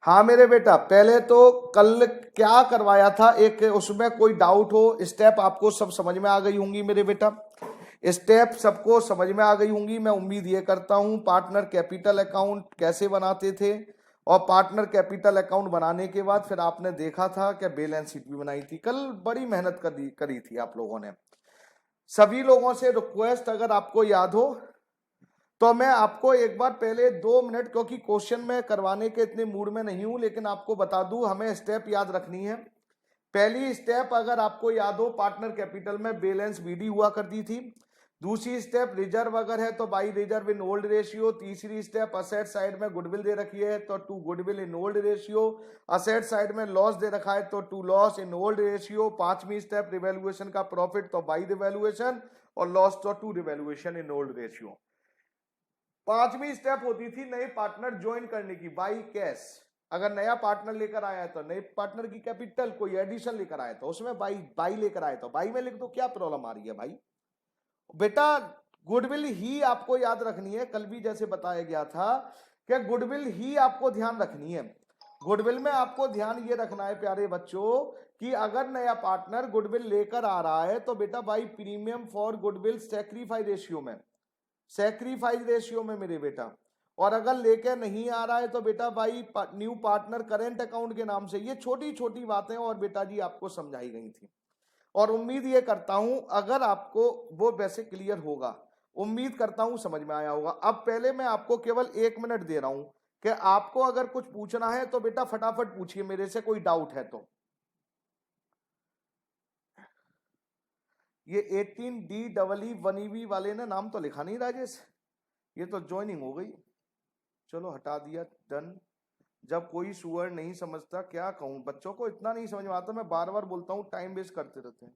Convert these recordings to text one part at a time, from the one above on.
हाँ मेरे बेटा, पहले तो कल क्या करवाया था, एक उसमें कोई डाउट हो, स्टेप आपको सब समझ में आ गई होंगी मेरे बेटा, स्टेप सबको समझ में आ गई होंगी, मैं उम्मीद ये करता हूं। पार्टनर कैपिटल अकाउंट कैसे बनाते थे, और पार्टनर कैपिटल अकाउंट बनाने के बाद फिर आपने देखा था कि बैलेंस शीट भी बनाई थी। कल बड़ी मेहनत करी थी आप लोगों ने। सभी लोगों से रिक्वेस्ट, अगर आपको याद हो तो मैं आपको एक बार पहले 2 मिनट, क्योंकि क्वेश्चन में करवाने के इतने मूड में नहीं हूं, लेकिन आपको बता दूं हमें स्टेप याद रखनी है। पहली स्टेप अगर आपको याद हो, पार्टनर कैपिटल में बैलेंस बीडी हुआ करती थी। दूसरी स्टेप रिजर्व अगर है तो by reserve in old ratio. तीसरी स्टेप असेट साइड में गुडविल दे रखी है तो to goodwill in old ratio. Asset side में लॉस दे रखा है तो to loss in old ratio. पांचवी स्टेप रिवैल्यूएशन का प्रॉफिट तो बाई रिवैल्यूएशन, और लॉस तो to revaluation in old ratio. पांचवी स्टेप होती थी नए पार्टनर ज्वाइन करने की, बाई कैश। अगर नया पार्टनर लेकर आया है तो नए पार्टनर की कैपिटल, कोई एडिशन लेकर आया तो उसमें बाई लेकर आया तो बाई में लिख दो। क्या प्रॉब्लम आ रही है भाई? बेटा गुडविल ही आपको याद रखनी है, कल भी जैसे बताया गया था कि गुडविल ही आपको ध्यान रखनी है। गुडविल में आपको ध्यान ये रखना है प्यारे बच्चों कि अगर नया पार्टनर गुडविल लेकर आ रहा है तो बेटा by premium for goodwill sacrifice ratio में, सैक्रिफाइस रेशियो में मेरे बेटा। और अगर लेके नहीं आ रहा है तो बेटा भाई न्यू पार्टनर करेंट अकाउंट के नाम से। ये छोटी छोटी बातें और बेटा जी आपको समझाई गई थी, और उम्मीद ये करता हूं अगर आपको वो वैसे क्लियर होगा, उम्मीद करता हूं समझ में आया होगा। अब पहले मैं आपको केवल 1 मिनट दे रहा हूं कि आपको अगर कुछ पूछना है तो बेटा फटाफट पूछिए मेरे से, कोई डाउट है तो। ये 18DEE वाले ने नाम तो लिखा नहीं राजेश, ये तो ज्वाइनिंग हो गई। चलो हटा दिया, डन। जब कोई सुअर नहीं समझता, क्या कहूं, बच्चों को इतना नहीं समझ में आता, मैं बार बार बोलता हूं, टाइम वेस्ट करते रहते हैं।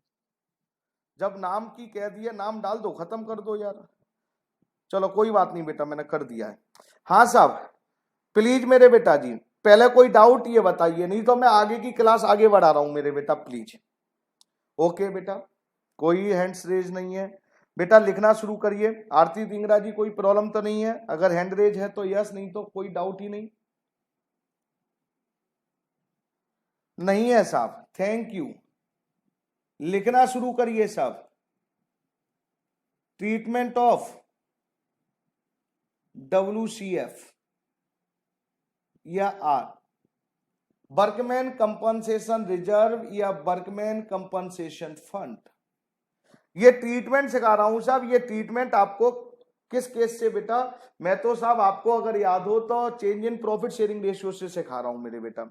जब नाम की कह दिया, नाम डाल दो, खत्म कर दो यार। चलो कोई बात नहीं बेटा, मैंने कर दिया है। हाँ साहब, प्लीज मेरे बेटा जी, पहले कोई डाउट ये बताइए, नहीं तो मैं आगे की क्लास आगे बढ़ा रहा हूं मेरे बेटा, प्लीज। ओके बेटा, कोई हैंड्स रेज नहीं है बेटा, लिखना शुरू करिए। आरती दिंगरा जी कोई प्रॉब्लम तो नहीं है? अगर हैंड रेज है तो यस, नहीं तो कोई डाउट ही नहीं। नहीं है साहब, थैंक यू। लिखना शुरू करिए साहब। ट्रीटमेंट ऑफ WCF या आर, वर्कमैन कंपनसेशन रिजर्व या वर्कमैन कंपनसेशन फंड। ये ट्रीटमेंट सिखा रहा हूं साहब। ये ट्रीटमेंट आपको किस केस से बेटा? मैं तो साहब आपको अगर याद हो तो change in profit sharing ratio से सिखा रहा हूं मेरे बेटा,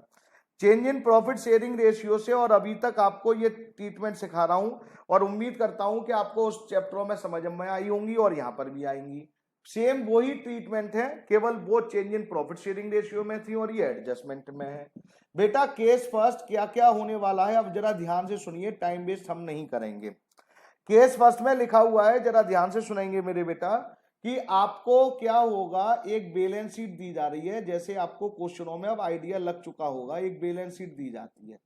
change in profit sharing ratio से। और अभी तक आपको ये ट्रीटमेंट सिखा रहा हूं, और उम्मीद करता हूं कि आपको उस चैप्टरों में समझ में आई होंगी और यहां पर भी आएंगी। सेम वही ट्रीटमेंट है, केवल वो change in profit sharing ratio में थी और ये एडजस्टमेंट में है। बेटा केस फर्स्ट क्या क्या होने वाला है, अब जरा ध्यान से सुनिए, टाइम वेस्ट हम नहीं करेंगे। केस फर्स्ट में लिखा हुआ है, जरा ध्यान से सुनेंगे मेरे बेटा, कि आपको क्या होगा, एक बैलेंस शीट दी जा रही है, जैसे आपको क्वेश्चनों में अब आइडिया लग चुका होगा, एक बैलेंस शीट दी जाती है,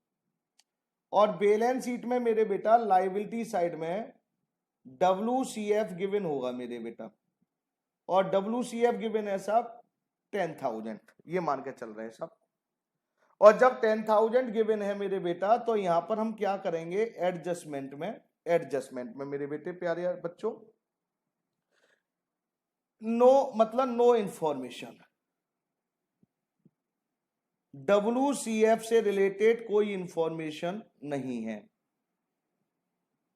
और बैलेंस शीट में मेरे बेटा लायबिलिटी साइड में WCF गिवन होगा मेरे बेटा, और WCF गिवन है साहब 10,000, ये मान के चल रहे हैं साहब। और जब 10,000 गिवन है मेरे बेटा, तो यहां पर हम क्या करेंगे, एडजस्टमेंट में, एडजस्टमेंट में मेरे बेटे प्यारे बच्चों, नो मतलब नो इंफॉर्मेशन, WCF से रिलेटेड कोई इंफॉर्मेशन नहीं है,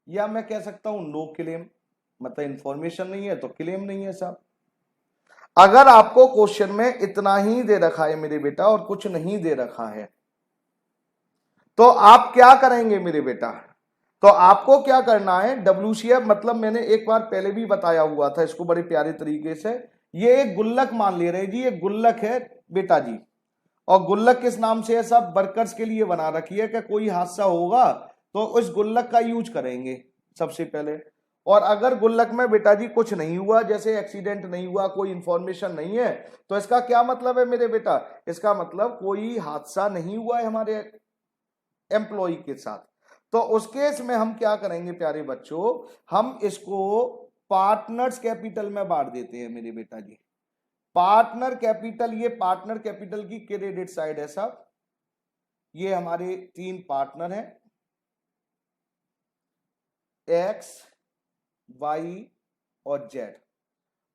या मैं कह सकता हूं नो क्लेम, मतलब इंफॉर्मेशन नहीं है तो क्लेम नहीं है साहब। अगर आपको क्वेश्चन में इतना ही दे रखा है मेरे बेटा और कुछ नहीं दे रखा है, तो आप क्या करेंगे मेरे बेटा? तो आपको क्या करना है, WCF मतलब मैंने एक बार पहले भी बताया हुआ था इसको बड़े प्यारे तरीके से। ये एक गुल्लक मान ले रहे जी, ये गुल्लक है बेटा जी, और गुल्लक किस नाम से है सब? वर्कर्स के लिए बना रखी है कि कोई हादसा होगा तो उस गुल्लक का यूज करेंगे सबसे पहले। और अगर गुल्लक में बेटा जी कुछ नहीं हुआ, जैसे एक्सीडेंट नहीं हुआ, कोई इंफॉर्मेशन नहीं है, तो इसका क्या मतलब है मेरे बेटा? इसका मतलब कोई हादसा नहीं हुआ है हमारे एम्प्लॉय के साथ। तो उस केस में हम क्या करेंगे प्यारे बच्चों, हम इसको पार्टनर्स कैपिटल में बांट देते हैं मेरे बेटा जी। पार्टनर कैपिटल, ये पार्टनर कैपिटल की क्रेडिट साइड है साहब। ये हमारे 3 पार्टनर हैं, एक्स, वाई और जेड।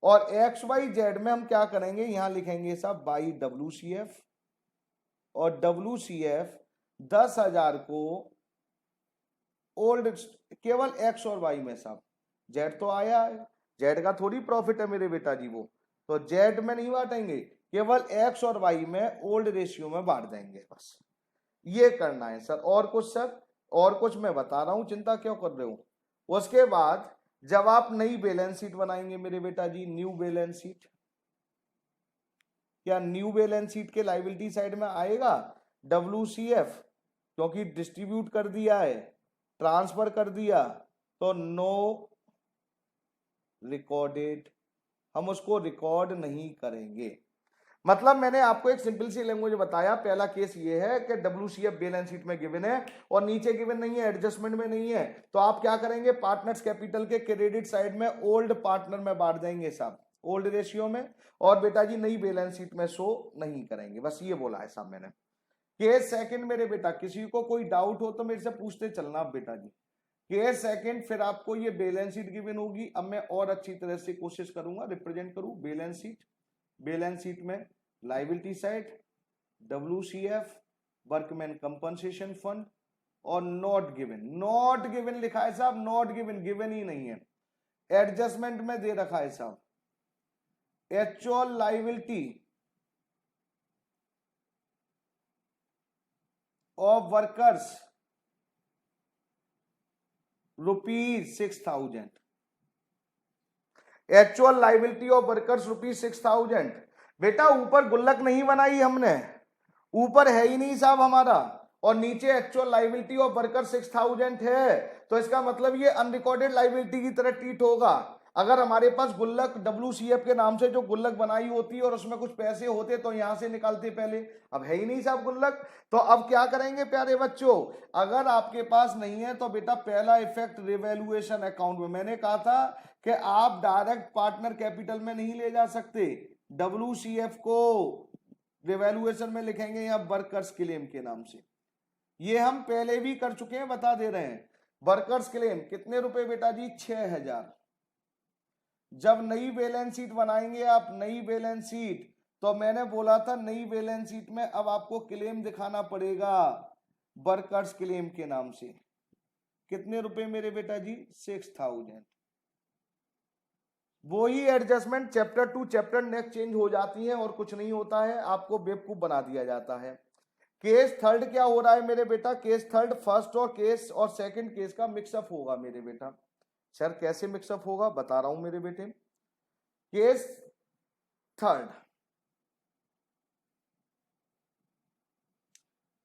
और एक्स वाई जेड में हम क्या करेंगे, यहां लिखेंगे साहब बाई WCF, और WCF 10,000 को ओल्ड, केवल एक्स और वाई में साहब, जेड तो आया है, जेड का थोड़ी प्रॉफिट है मेरे बेटा जी वो, तो जेड में नहीं बांटेंगे, केवल एक्स और वाई में ओल्ड रेशियो में बांट देंगे, बस ये करना है सर। और कुछ सर, और कुछ मैं बता रहा हूं, चिंता क्यों कर रहे हो। उसके बाद जब आप नई बैलेंस शीट बनाएंगे मेरे बेटा जी, न्यू बैलेंस शीट, क्या न्यू बैलेंस शीट के लायबिलिटी साइड में आएगा WCF, क्योंकि डिस्ट्रीब्यूट कर दिया है, ट्रांसफर कर दिया, तो नो रिकॉर्डेड, हम उसको रिकॉर्ड नहीं करेंगे। मतलब मैंने आपको एक सिंपल सी लैंग्वेज बताया। पहला केस ये है कि WCF बैलेंस शीट में गिवन है और नीचे गिवन नहीं है, एडजस्टमेंट में नहीं है, तो आप क्या करेंगे, पार्टनर्स कैपिटल के क्रेडिट साइड में ओल्ड पार्टनर में बांट देंगे साहब, ओल्ड रेशियो में, और बेटा जी नई बैलेंस शीट में शो नहीं करेंगे, बस ये बोला है साहब मैंने। केस सेकंड मेरे बेटा, किसी को कोई डाउट हो तो मेरे से पूछते चलना बेटा जी। केस सेकंड, फिर आपको ये बैलेंस शीट गिवन होगी, अब मैं और अच्छी तरह से कोशिश करूंगा रिप्रेजेंट करूं बैलेंस शीट। बैलेंस शीट में liability side WCF, workman compensation fund, और नॉट गिवन, नॉट गिवन लिखा है साहब, नॉट गिवन, गिवन ही नहीं है। एडजस्टमेंट में दे रखा है साहब actual liability of workers ₹6,000, actual liability of workers ₹6,000। बेटा ऊपर गुल्लक नहीं बनाई हमने, ऊपर है ही नहीं साहब हमारा, और नीचे एक्चुअल लायबिलिटी ऑफ वर्कर 6,000 है, तो इसका मतलब ये अनरिकॉर्डेड लायबिलिटी की तरह ट्रीट होगा। अगर हमारे पास गुल्लक WCF के नाम से जो गुल्लक बनाई होती है और उसमें कुछ पैसे होते तो यहां से निकालते पहले, अब है ही नहीं साहब गुल्लक, तो अब क्या करेंगे प्यारे बच्चों, अगर आपके पास नहीं है तो बेटा पहला इफेक्ट रिवैल्यूएशन अकाउंट में, मैंने कहा था कि आप डायरेक्ट पार्टनर कैपिटल में नहीं ले जा सकते, WCF को रिवैल्यूएशन में लिखेंगे या वर्कर्स क्लेम के नाम से। ये हम पहले भी कर चुके हैं, बता दे रहे हैं। वर्कर्स क्लेम कितने रुपए बेटा जी, 6,000। जब नई बैलेंस शीट बनाएंगे आप, नई बैलेंस शीट, तो मैंने बोला था नई बैलेंस शीट में अब आपको क्लेम दिखाना पड़ेगा वर्कर्स क्लेम के नाम से। कितने रुपए मेरे बेटा जी, 6,000। वो ही adjustment chapter to chapter next change हो जाती है और कुछ नहीं होता है, आपको बेवकूफ बना दिया जाता है। केस थर्ड क्या हो रहा है मेरे बेटा, केस थर्ड फर्स्ट और केस और सेकंड केस का मिक्सअप होगा मेरे बेटा। सर कैसे मिक्सअप होगा, बता रहा हूं मेरे बेटे। Case third,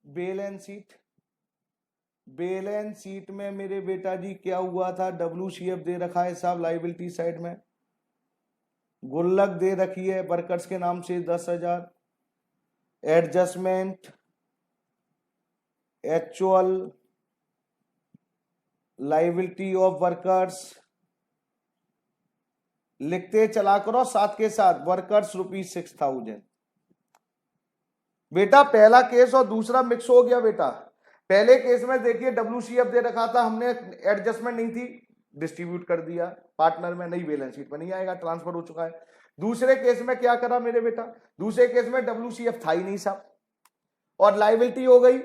balance sheet, balance sheet में मेरे बेटा जी क्या हुआ था, WCF दे रखा है साहब लायबिलिटी साइड में, गुल्लक दे रखी है वर्कर्स के नाम से 10,000, adjustment actual liability of workers, लिखते चला करो साथ के साथ, वर्कर्स ₹6,000। बेटा पहला केस और दूसरा मिक्स हो गया बेटा। पहले केस में देखिए WCF दे रखा था हमने, एडजस्टमेंट नहीं थी, डिस्ट्रीब्यूट कर दिया पार्टनर में, नई बैलेंस शीट में नहीं आएगा, ट्रांसफर हो चुका है। दूसरे केस में क्या करा मेरे बेटा, दूसरे केस में WCF था ही नहीं साहब और लायबिलिटी हो गई,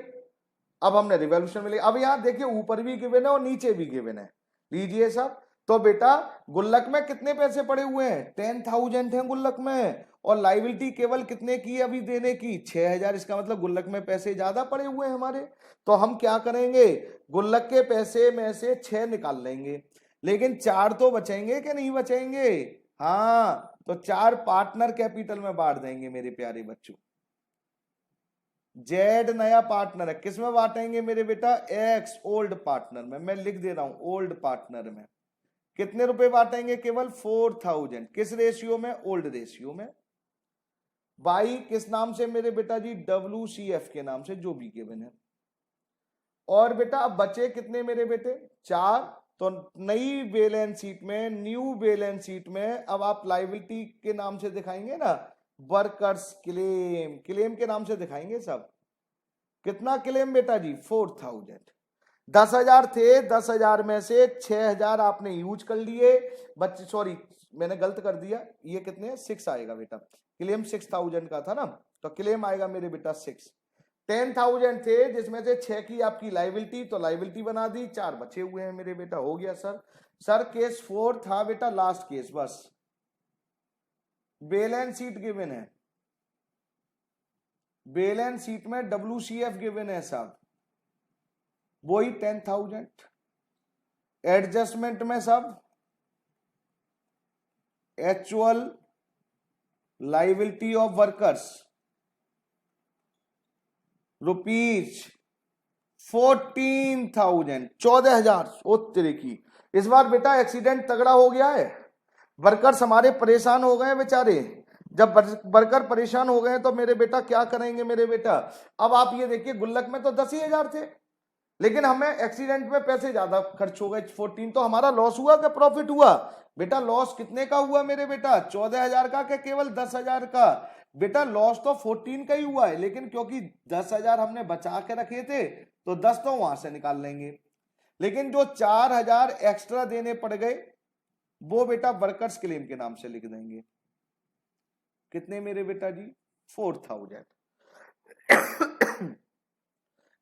अब हमने रिवॉल्यूशन में लिया। अब यहां देखिए ऊपर भी गिवन है और नीचे भी गिवन है, लीजिए साहब। तो बेटा गुल्लक में कितने पैसे पड़े हुए हैं, 10,000 हैं गुल्लक में, और लायबिलिटी केवल कितने की अभी देने की, 6,000। इसका मतलब गुल्लक में पैसे ज्यादा पड़े हुए हैं हमारे, तो हम क्या करेंगे, गुल्लक के पैसे में से 6 निकाल लेंगे, लेकिन 4 तो बचेंगे कि नहीं बचेंगे, हाँ, तो 4 पार्टनर कैपिटल में बांट देंगे मेरे प्यारे बच्चों। जेड नया पार्टनर है, किस में बांटेंगे मेरे बेटा, एक्स ओल्ड पार्टनर में, मैं लिख दे रहा हूं ओल्ड पार्टनर में। कितने रुपए बांटेंगे, केवल 4,000, किस रेशियो में, ओल्ड रेशियो में। वाई किस नाम से मेरे बेटा जी, WCF के नाम से, जो भी गिवन है। और बेटा अब बचे कितने मेरे बेटे, 4। तो नई बैलेंस शीट में, न्यू बैलेंस शीट में अब आप लायबिलिटी के नाम से दिखाएंगे ना, वर्कर्स क्लेम, क्लेम के नाम से दिखाएंगे सब। कितना क्लेम बेटा जी? 4000। 10,000 थे, 10,000 में से 6,000 आपने यूज कर लिए बच्चे, सॉरी मैंने गलत कर दिया, ये कितने 6 आएगा बेटा, क्लेम 6,000 का था ना, तो क्लेम आएगा मेरे बेटा 6। 10,000 थे जिसमें से 6 की आपकी लाइबिलिटी, तो लाइबिलिटी बना दी, 4 बचे हुए हैं मेरे बेटा, हो गया सर। सर केस 4 था बेटा लास्ट केस, बस बैलेंस शीट गिवन है, बैलेंस शीट में WCF गिवन है साहब, वही 10,000। एडजस्टमेंट में सब actual liability of workers rupees 14,000, 14,000। ओ तेरे की, इस बार बेटा एक्सीडेंट तगड़ा हो गया है, वर्कर्स हमारे परेशान हो गए बेचारे। जब वर्कर परेशान हो गए तो मेरे बेटा क्या करेंगे मेरे बेटा। अब आप ये देखिए गुल्लक में तो 10,000 थे, लेकिन हमें एक्सीडेंट में पैसे ज्यादा खर्च हो गए 14, तो हमारा लॉस हुआ क्या प्रॉफिट हुआ? बेटा लॉस कितने का हुआ मेरे बेटा? 14,000 का क्या केवल 10,000 का? बेटा लॉस तो 14 का ही हुआ है, लेकिन क्योंकि 10,000 हमने बचा के रखे थे तो 10 तो वहां से निकाल लेंगे, लेकिन जो 4,000 एक्स्ट्रा देने पड़ गए वो बेटा वर्कर्स क्लेम के नाम से लिख देंगे। कितने मेरे बेटा जी? 4,000।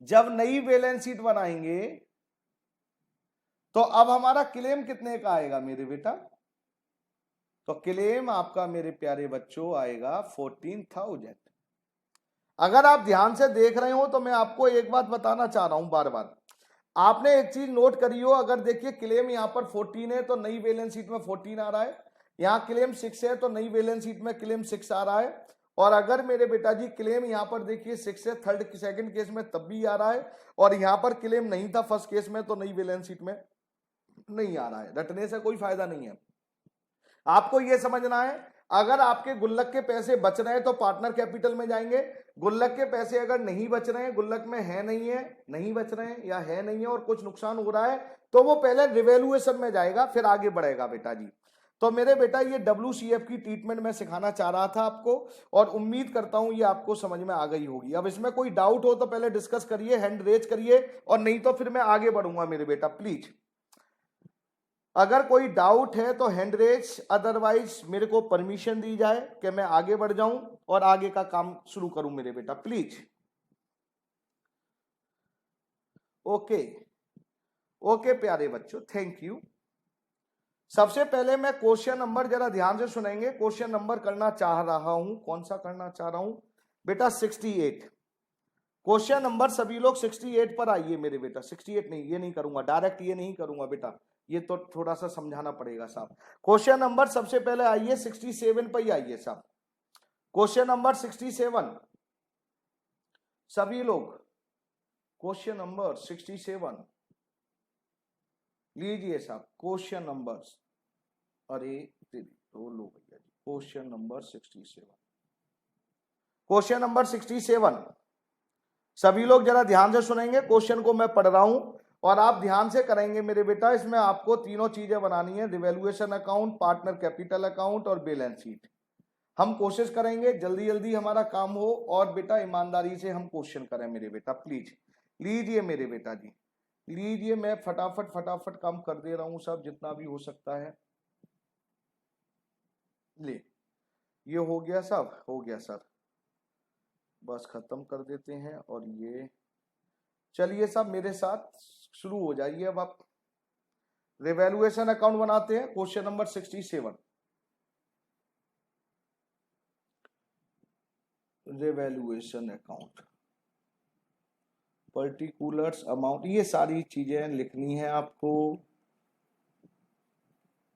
जब नई बैलेंस शीट बनाएंगे तो अब हमारा क्लेम कितने का आएगा मेरे बेटा? तो क्लेम आपका मेरे प्यारे बच्चों आएगा 14,000। अगर आप ध्यान से देख रहे हो तो मैं आपको एक बात बताना चाह रहा हूं बार बार, आपने एक चीज नोट करी हो, अगर देखिए क्लेम यहां पर 14 है तो नई बैलेंस शीट में 14 आ रहा है, यहां क्लेम 6 है तो नई बैलेंस शीट में क्लेम 6 आ रहा है, और अगर मेरे बेटा जी क्लेम यहां पर देखिए 6 है सेकंड केस में तब भी आ रहा है, और यहां पर क्लेम नहीं था फर्स्ट केस में तो नई बैलेंस शीट में नहीं आ रहा है, रटने से कोई फायदा नहीं है। आपको यह समझना है, अगर आपके गुल्लक के पैसे बच रहे हैं तो पार्टनर कैपिटल में जाएंगे, गुल्लक के पैसे अगर नहीं बच रहे हैं, गुल्लक में है नहीं है, नहीं बच रहे हैं या है नहीं है और कुछ नुकसान हो रहा है, तो वो पहले रिवैल्यूएशन में जाएगा फिर आगे बढ़ेगा बेटा जी। तो मेरे बेटा ये WCF की ट्रीटमेंट मैं सिखाना चाह रहा था आपको, और उम्मीद करता हूं ये आपको समझ में आ गई होगी। अब इसमें कोई डाउट हो तो पहले डिस्कस करिए, हैंड रेज करिए, और नहीं तो फिर मैं आगे बढ़ूंगा मेरे बेटा। प्लीज अगर कोई डाउट है तो हैंड रेज, अदरवाइज मेरे को परमिशन दी जाए कि मैं आगे बढ़ जाऊं और आगे का काम शुरू करूं मेरे बेटा, प्लीज। ओके ओके प्यारे बच्चों, थैंक यू। सबसे पहले मैं क्वेश्चन नंबर जरा ध्यान से सुनेंगे, क्वेश्चन नंबर करना चाह रहा हूं, कौन सा करना चाह रहा हूं बेटा? 68। क्वेश्चन नंबर सभी लोग 68 पर आइए मेरे बेटा। 68 नहीं, ये नहीं करूंगा डायरेक्ट, ये नहीं करूंगा बेटा, ये तो थोड़ा सा समझाना पड़ेगा साहब। क्वेश्चन नंबर सबसे पहले आइए 67 पर ही आइए साहब। क्वेश्चन नंबर 67 सभी लोग, क्वेश्चन नंबर 67 लीजिए साहब। क्वेश्चन नंबर, अरे तो लो भैया जी, क्वेश्चन नंबर 67, क्वेश्चन नंबर 67 सभी लोग जरा ध्यान से सुनेंगे, क्वेश्चन को मैं पढ़ रहा हूं और आप ध्यान से करेंगे मेरे बेटा। इसमें आपको तीनों चीजें बनानी है, revaluation account, partner capital account और बैलेंस शीट। हम कोशिश करेंगे जल्दी जल्दी हमारा काम हो और बेटा ईमानदारी से हम क्वेश्चन करें मेरे बेटा। प्लीज लीजिए मेरे बेटा जी, लीजिए, मैं फटाफट फटाफट काम कर दे रहा हूं सब जितना भी हो सकता है। ले, ये हो गया सब, हो गया सर, बस खत्म कर देते हैं। और ये चलिए सब मेरे साथ शुरू हो जाइए। अब आप रिवैल्यूएशन अकाउंट बनाते हैं। Question number 67, revaluation account, particulars, amount, ये सारी चीजें लिखनी है आपको।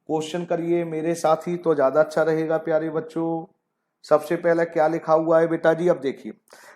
क्वेश्चन करिए मेरे साथ ही तो ज्यादा अच्छा रहेगा प्यारे बच्चों। सबसे पहले क्या लिखा हुआ है बेटा जी? अब देखिए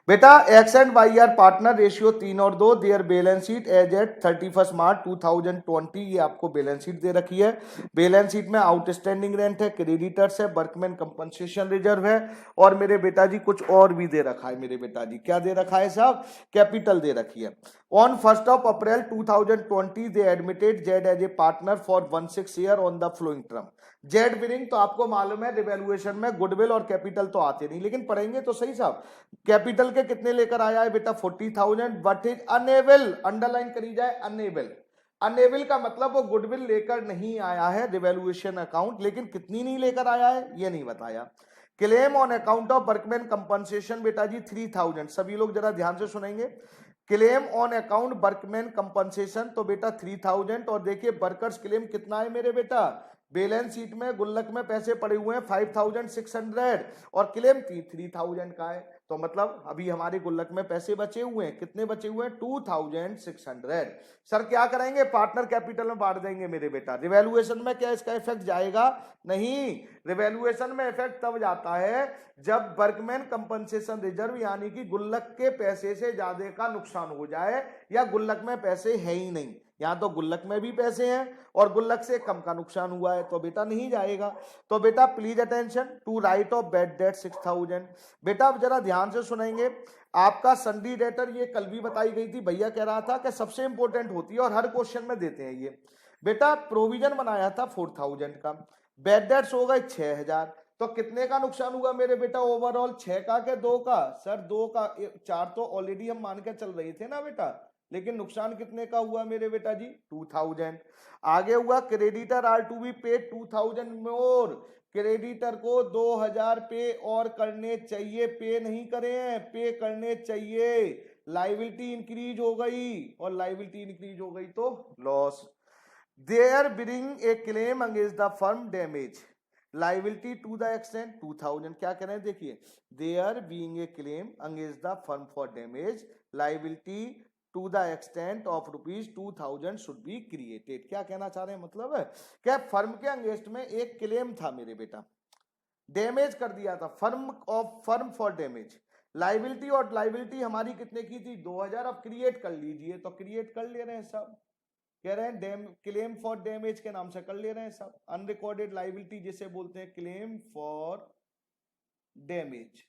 बेटा, X and Y are partner, ratio 3 और 2, their balance sheet as at 31 March 2020, ये आपको बैलेंस शीट दे रखी है। बैलेंस शीट में आउटस्टैंडिंग रेंट है, क्रेडिटर्स है, वर्कमैन कंपनसेशन रिजर्व है, और मेरे बेटा जी कुछ और भी दे रखा है मेरे बेटा जी। क्या दे रखा है साहब? कैपिटल दे रखी है। On 1 April 2020 they admitted Z as a partner for 16 year on the flowing term. Z billing तो आपको मालूम है रिवैल्यूएशन में गुडविल और कैपिटल तो आते नहीं, लेकिन पढ़ेंगे तो सही साहब। कैपिटल के कितने लेकर आया है बेटा 40,000, बट इज अनेबल, अंडरलाइन करी जाए अनेबल। अनेबल का मतलब वो गुडविल लेकर नहीं आया है रिवैल्यूएशन अकाउंट, लेकिन कितनी नहीं लेकर आया है ये नहीं बताया। Claim on account of workman compensation बेटा जी 3,000, सभी लोग जरा ध्यान से सुनेंगे। Claim on account workman compensation तो बेटा 3,000, और देखिए वर्कर्स क्लेम कितना है मेरे बेटा, बैलेंस शीट में गुल्लक में पैसे पड़े हुए हैं 5,600 और क्लेम 3,000 का है, तो मतलब अभी हमारे गुल्लक में पैसे बचे हुए हैं, कितने बचे हुए हैं 2,600। सर क्या करेंगे, पार्टनर कैपिटल में बांट देंगे मेरे बेटा। रिवैल्यूएशन में क्या इसका इफेक्ट जाएगा, नहीं, रिवैल्यूएशन में इफेक्ट तब जाता है जब वर्कमैन कंपनसेशन रिजर्व यानी कि गुल्लक के पैसे से ज्यादा का नुकसान हो जाए या गुल्लक में पैसे है ही नहीं, यहां तो गुल्लक में भी पैसे हैं और गुल्लक से कम का नुकसान हुआ है, तो बेटा नहीं जाएगा। तो बेटा please attention to write off bad debt 6,000। बेटा अब जरा ध्यान से सुनेंगे, आपका सन्डी डेटर ये कल भी बताई गई थी, भैया कह रहा था कि सबसे इंपॉर्टेंट होती है और हर क्वेश्चन में देते हैं ये। बेटा प्रोविजन बनाया था 4,000 का, बैड डेट्स हो गए 6,000, तो कितने का नुकसान हुआ मेरे बेटा ओवरऑल, 6 का के 2 का, सर 2 का, 4 तो ऑलरेडी हम मान के चल रहे थे ना बेटा, लेकिन नुकसान कितने का हुआ मेरे बेटा जी 2,000। आगे हुआ क्रेडिटर आर टू बी पे 2,000 मोर, क्रेडिटर को 2,000 पे और करने चाहिए, पे नहीं करे हैं, पे करने चाहिए। लाइबिलिटी इंक्रीज हो गई और लाइबिलिटी इंक्रीज हो गई तो loss. There being a claim against the firm damage, liability to the extent 2,000, क्या कह रहे हैं देखिए, there being a claim against the firm for damage, liability to the extent of ₹2,000 should be created. क्या कहना चाह रहे हैं, मतलब है क्या फर्म के अगेंस्ट में एक क्लेम था मेरे बेटा, डैमेज कर दिया था फर्म फॉर डैमेज, लाइबिलिटी, और लाइबिलिटी हमारी कितने की थी 2,000, अब क्रिएट कर लीजिए, तो क्रिएट कर ले रहे हैं सब, कह रहे हैं क्लेम फॉर डैमेज के नाम से कर ले रहे हैं सब, अनरिकॉर्डेड लाइबिलिटी जिसे बोलते हैं क्लेम फॉर डैमेज,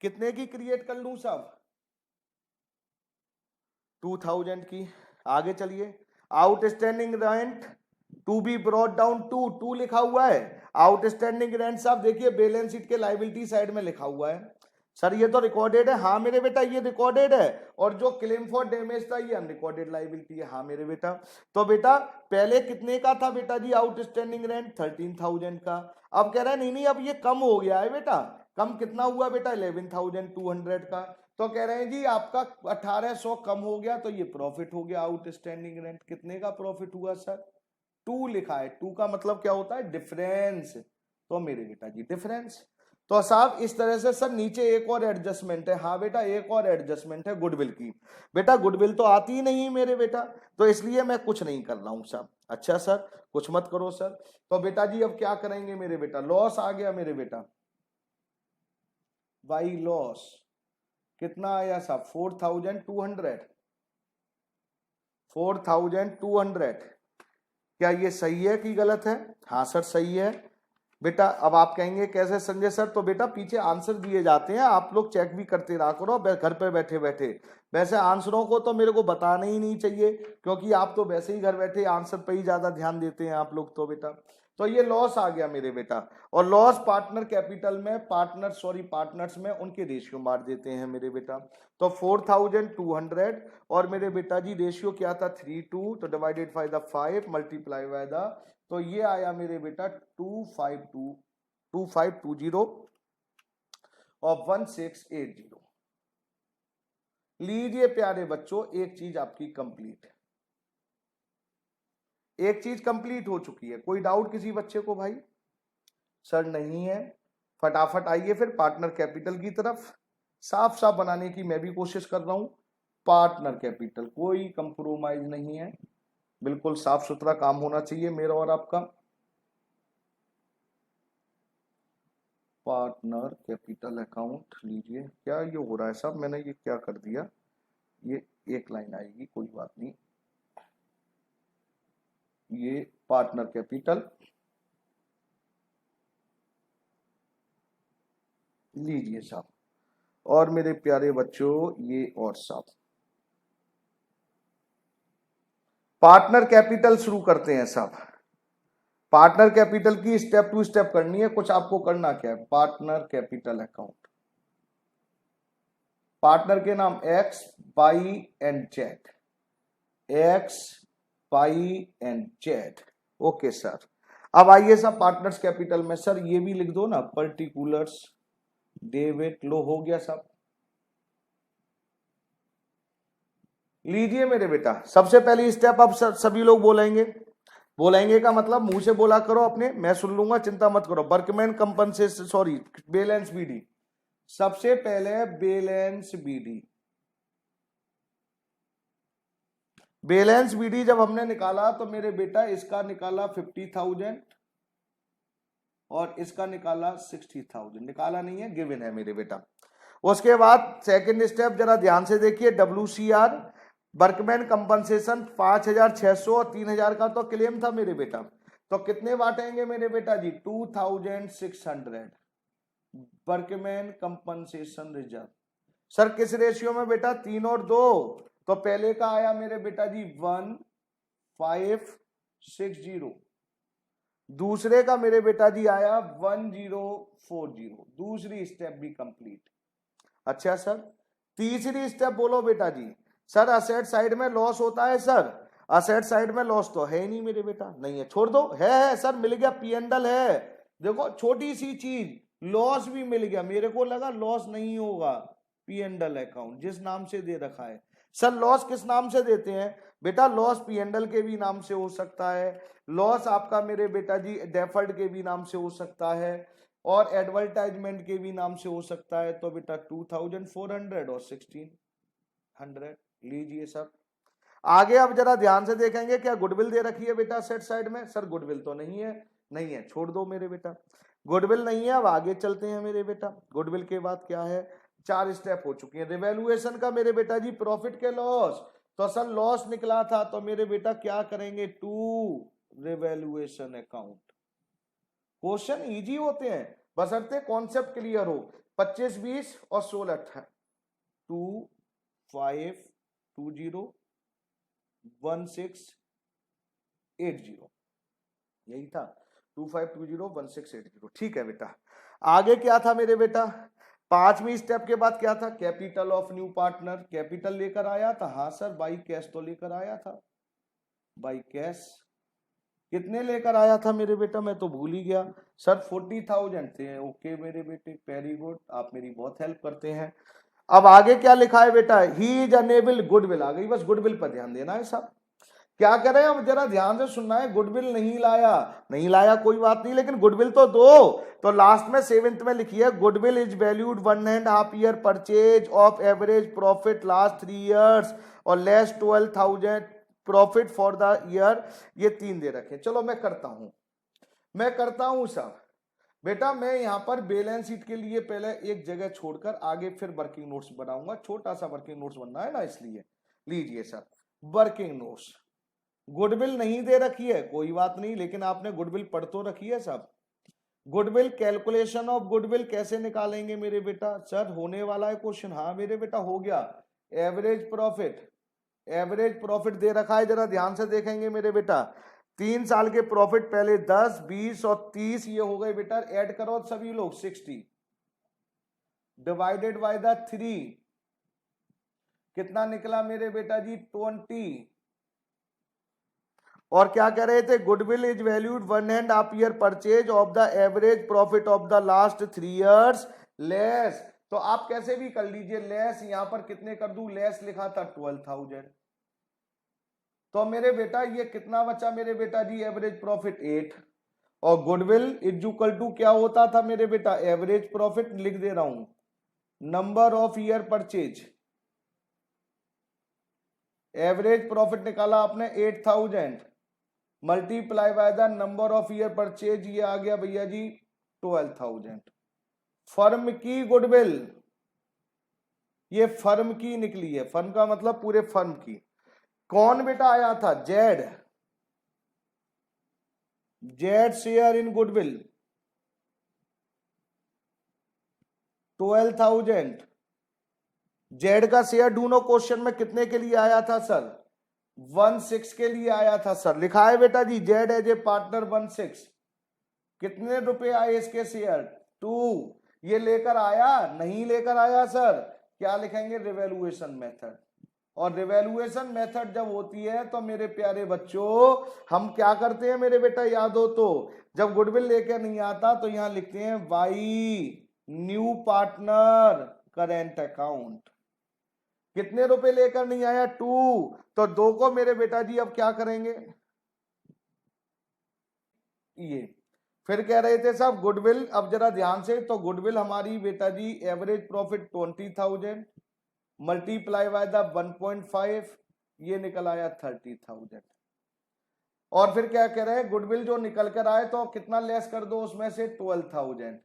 कितने की क्रिएट कर लूं सब 2,000 की। आगे चलिए, outstanding rent to be brought down to, 2 लिखा हुआ है, आउटस्टैंडिंग रेंट साहब देखिए बैलेंस शीट के लाइबिलिटी साइड में लिखा हुआ है, सर ये तो रिकॉर्डेड है, हाँ मेरे बेटा ये रिकॉर्डेड है, और जो क्लेम फॉर डैमेज था ये अनरिकॉर्डेड लाइबिलिटी है, हाँ मेरे बेटा। तो बेटा पहले कितने का था बेटा जी आउटस्टैंडिंग रेंट 13,000 का, अब कह रहा है नहीं नहीं अब ये कम हो गया है बेटा, कम कितना हुआ बेटा 11,200 का, तो कह रहे हैं जी आपका 1,800 कम हो गया, तो ये प्रॉफिट हो गया आउटस्टैंडिंग रेंट, कितने का प्रॉफिट हुआ सर 2 लिखा है, 2 का मतलब क्या होता है डिफरेंस, तो मेरे बेटा जी डिफरेंस। तो साहब इस तरह से सर नीचे एक और एडजस्टमेंट है, हाँ बेटा एक और एडजस्टमेंट है गुडविल की, बेटा गुडविल तो आती ही नहीं मेरे बेटा, तो इसलिए मैं कुछ नहीं कर रहा हूं साहब। अच्छा सर कुछ मत करो सर, तो बेटा जी अब क्या करेंगे मेरे बेटा, लॉस आ गया मेरे बेटा, बाई लॉस कितना आया साहब 4,200, 4,200, क्या ये सही है कि गलत है, हाँ सर सही है। बेटा अब आप कहेंगे कैसे संजय सर, तो बेटा पीछे आंसर दिए जाते हैं, आप लोग चेक भी करते रहा करो घर पे बैठे बैठे, वैसे आंसरों को तो मेरे को बताना ही नहीं चाहिए क्योंकि आप तो वैसे ही घर बैठे आंसर पे ही ज्यादा ध्यान देते हैं आप लोग, तो बेटा तो ये लॉस आ गया मेरे बेटा, और लॉस पार्टनर कैपिटल में पार्टनर्स में उनके रेशियो मार देते हैं मेरे बेटा, तो 4,200 और मेरे बेटा जी रेशियो क्या था 3:2, तो divided by the 5 multiply by the, तो ये आया मेरे बेटा 2520 और 1680। लीजिए प्यारे बच्चों एक चीज आपकी कंप्लीट, एक चीज कंप्लीट हो चुकी है, कोई डाउट किसी बच्चे को भाई, सर नहीं है, फटाफट आइए फिर पार्टनर कैपिटल की तरफ, साफ साफ बनाने की मैं भी कोशिश कर रहा हूं, पार्टनर कैपिटल कोई कंप्रोमाइज नहीं है, बिल्कुल साफ सुथरा काम होना चाहिए मेरा और आपका। पार्टनर कैपिटल अकाउंट लीजिए, क्या ये हो रहा है साहब, मैंने ये क्या कर दिया, ये एक लाइन आएगी कोई बात नहीं, ये पार्टनर कैपिटल लीजिए साहब, और मेरे प्यारे बच्चों ये और साहब पार्टनर कैपिटल शुरू करते हैं साहब, पार्टनर कैपिटल की स्टेप टू स्टेप करनी है, कुछ आपको करना क्या है, पार्टनर कैपिटल अकाउंट, पार्टनर के नाम X Y and Z, X Y and Z. Okay sir, अब आइए सर पार्टनर्स कैपिटल में, सर ये भी लिख दो ना, पर्टिकुलर्स डेबिट, लो हो गया सब। लीजिए मेरे बेटा, सबसे पहली स्टेप अब सभी लोग बोलेंगे, बोलेंगे का मतलब मुंह से बोला करो अपने, मैं सुन लूंगा, चिंता मत करो। Workman compensation, sorry balance BD, सबसे पहले बैलेंस बीडी, बैलेंस बीडी जब हमने निकाला तो मेरे बेटा इसका निकाला 50,000 और इसका निकाला 60,000, निकाला नहीं है, गिवन है मेरे बेटा। उसके बाद सेकंड स्टेप जरा ध्यान से देखिए, WCR वर्कमैन कंपनसेशन 5,600 और 3,000 का तो क्लेम था मेरे बेटा, तो कितने बांटेंगे मेरे बेटा जी, 2,600 वर्कमैन कंपनसेशन रिजर्व। सर किस रेशियो में बेटा, 3 और 2, तो पहले का आया मेरे बेटा जी 1,560, दूसरे का मेरे बेटा जी आया 1,040, दूसरी स्टेप भी कंप्लीट। अच्छा सर तीसरी स्टेप बोलो बेटा जी। सर असेट साइड में लॉस होता है सर, असेट साइड में लॉस तो है ही नहीं मेरे बेटा, नहीं है, छोड़ दो, है सर, मिल गया, P&L है, देखो छोटी सी चीज, लॉस भी मिल गया, मेरे को लगा लॉस नहीं होगा, P&L अकाउंट जिस नाम से दे रखा है। सर लॉस किस नाम से देते हैं बेटा, लॉस P&L के भी नाम से हो सकता है, लॉस आपका मेरे बेटा जी डेफर्ड के भी नाम से हो सकता है, और एडवर्टाइजमेंट के भी नाम से हो सकता है, तो बेटा 2,400 और 1,600 लीजिए सर। आगे अब जरा ध्यान से देखेंगे, क्या गुडविल दे रखी है बेटा सेट साइड में, सर गुडविल तो नहीं है, नहीं है, छोड़ दो मेरे बेटा, गुडविल नहीं है। अब आगे चलते हैं मेरे बेटा, गुडविल के बाद क्या है, 4 स्टेप हो चुकी है। रिवैल्यूएशन का मेरे बेटा जी प्रॉफिट के लॉस, तो सर लॉस निकला था, तो मेरे बेटा क्या करेंगे, to revaluation account. Question easy होते हैं बशर्ते कॉन्सेप्ट क्लियर हो। 25, 20 और 16, 18, 2, 5, 2, 0, 1, 6, 8, 0, यही था, 2, 5, 2, 0, 1, 6, 8, 0। ठीक है बेटा, आगे क्या था मेरे बेटा, 5वीं स्टेप के बाद क्या था, capital of new partner, capital लेकर आया था, हाँ सर बाई कैश तो लेकर आया था, बाई कैश कितने लेकर आया था मेरे बेटा, मैं तो भूल ही गया, सर 40,000 थे। ओके मेरे बेटे, वेरी गुड, आप मेरी बहुत हेल्प करते हैं। अब आगे क्या लिखा है बेटा, ही इज अनेबल, गुडविल आ गई, बस गुडविल पर ध्यान देना है साहब, क्या करें अब जरा ध्यान से सुनना है, गुडविल नहीं लाया, नहीं लाया कोई बात नहीं, लेकिन गुडविल तो दो, तो लास्ट में 7th में लिखी है, goodwill is valued 1.5 year purchase of average profit last 3 years और less 12,000 profit for the year, ये 3 दे रखे। चलो मैं करता हूं साहब बेटा, मैं यहां पर बैलेंस शीट के लिए पहले एक जगह छोड़कर आगे फिर वर्किंग नोट्स बनाऊंगा, छोटा सा वर्किंग नोट्स बनना है ना, इसलिए लीजिए सर वर्किंग नोट्स। गुडविल नहीं दे रखी है कोई बात नहीं, लेकिन आपने गुडविल पढ़ तो रखी है साहब। गुडविल, कैलकुलेशन ऑफ गुडविल कैसे निकालेंगे मेरे बेटा, सर होने वाला है क्वेश्चन, हाँ मेरे बेटा हो गया। एवरेज प्रॉफिट, एवरेज प्रॉफिट दे रखा है, जरा ध्यान से देखेंगे मेरे बेटा, 3 साल के प्रॉफिट पहले 10, 20 और 30, ये हो गए बेटा, ऐड करो सभी लोग, 60 डिवाइडेड बाय द 3, कितना निकला मेरे बेटा जी, 20। और क्या कह रहे थे, goodwill is valued 1.5 year purchase of the average profit of the last 3 years less, तो आप कैसे भी कर लीजिए लेस, यहां पर कितने कर दूं, लेस लिखा था 12,000, तो मेरे बेटा ये कितना बचा मेरे बेटा जी, एवरेज प्रॉफिट 8, और गुडविल इज इक्वल टू क्या होता था मेरे बेटा, एवरेज प्रॉफिट लिख दे रहा हूं, number of year purchase, average profit निकाला आपने 8,000 multiply by the number of year purchase, ये आ गया भैया जी 12,000। फर्म की गुडविल, ये फर्म की निकली है, फर्म का मतलब पूरे फर्म की, कौन बेटा आया था, Z, Z share in goodwill 12,000, Z का शेयर ढूंढो, क्वेश्चन में कितने के लिए आया था सर, 16 के लिए आया था सर, लिखा है बेटा जी जेड एज ए पार्टनर 16। कितने रुपए आए इसके शेयर? 2। ये लेकर आया? नहीं लेकर आया सर। क्या लिखेंगे? Revaluation method. और रिवैल्यूएशन मेथड जब होती है तो मेरे प्यारे बच्चों हम क्या करते हैं मेरे बेटा, याद हो तो, जब गुडविल लेके नहीं आता तो यहां लिखते हैं Y new partner current account. कितने रुपए लेकर नहीं आया? 2। तो 2 को मेरे बेटा जी अब क्या करेंगे? ये फिर कह रहे थे साहब गुडविल, अब जरा ध्यान से, तो गुडविल हमारी बेटा जी average profit 20,000 multiply by the 1.5, ये निकल आया 30,000। और फिर क्या कह रहे हैं, गुडविल जो निकल कर आए तो कितना लेस कर दो उसमें से? 12,000।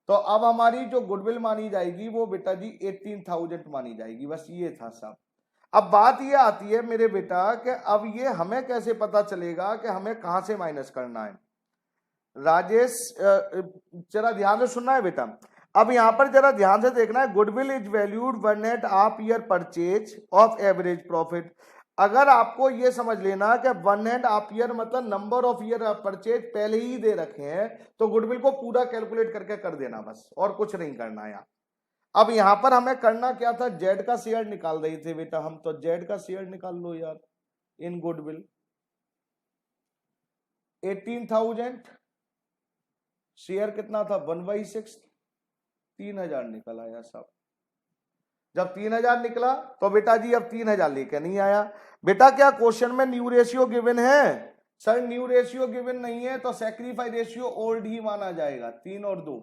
तो अब हमारी जो गुडविल मानी जाएगी वो बेटा जी 18,000 मानी जाएगी। बस ये था साहब। अब बात ये आती है मेरे बेटा कि अब ये हमें कैसे पता चलेगा कि हमें कहां से माइनस करना है। राजेश जरा ध्यान से सुनना है बेटा। अब यहां पर जरा ध्यान से देखना है, goodwill is valued one at half year purchase of average profit. अगर आपको ये समझ लेना कि वन एंड हाफ ईयर मतलब नंबर ऑफ ईयर परचेज पहले ही दे रखे हैं, तो गुडविल को पूरा कैलकुलेट करके कर देना बस, और कुछ नहीं करना है। अब यहां पर हमें करना क्या था, जेड का शेयर निकाल रहे थे बेटा हम, तो जेड का शेयर निकाल लो यार इन गुडविल। 18,000 शेयर कितना था? 1/6, 3,000 निकल आया साहब। जब 3,000 निकला तो बेटा जी अब 3,000 लेके नहीं आया। बेटा क्या क्वेश्चन में न्यू रेशियो गिवन है? सर न्यू रेशियो गिवन नहीं है तो सैक्रिफाइस रेशियो ओल्ड ही माना जाएगा। 3 और 2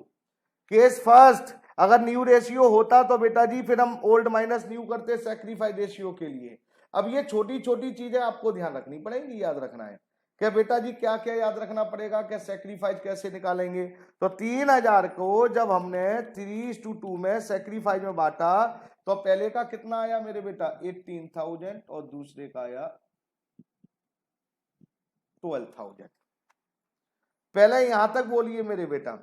केस फर्स्ट। अगर न्यू रेशियो होता तो बेटा जी फिर हम ओल्ड माइनस न्यू करते सैक्रिफाइस रेशियो के लिए। अब ये छोटी छोटी चीजें आपको ध्यान रखनी पड़ेंगी, याद रखना है क्या बेटा जी, क्या क्या याद रखना पड़ेगा, क्या सैक्रिफाइस कैसे निकालेंगे। तो 3,000 को जब हमने 3:2 में सैक्रिफाइस में बांटा तो पहले का कितना आया मेरे बेटा? 18,000 और दूसरे का आया 12,000। पहले यहां तक बोलिए मेरे बेटा,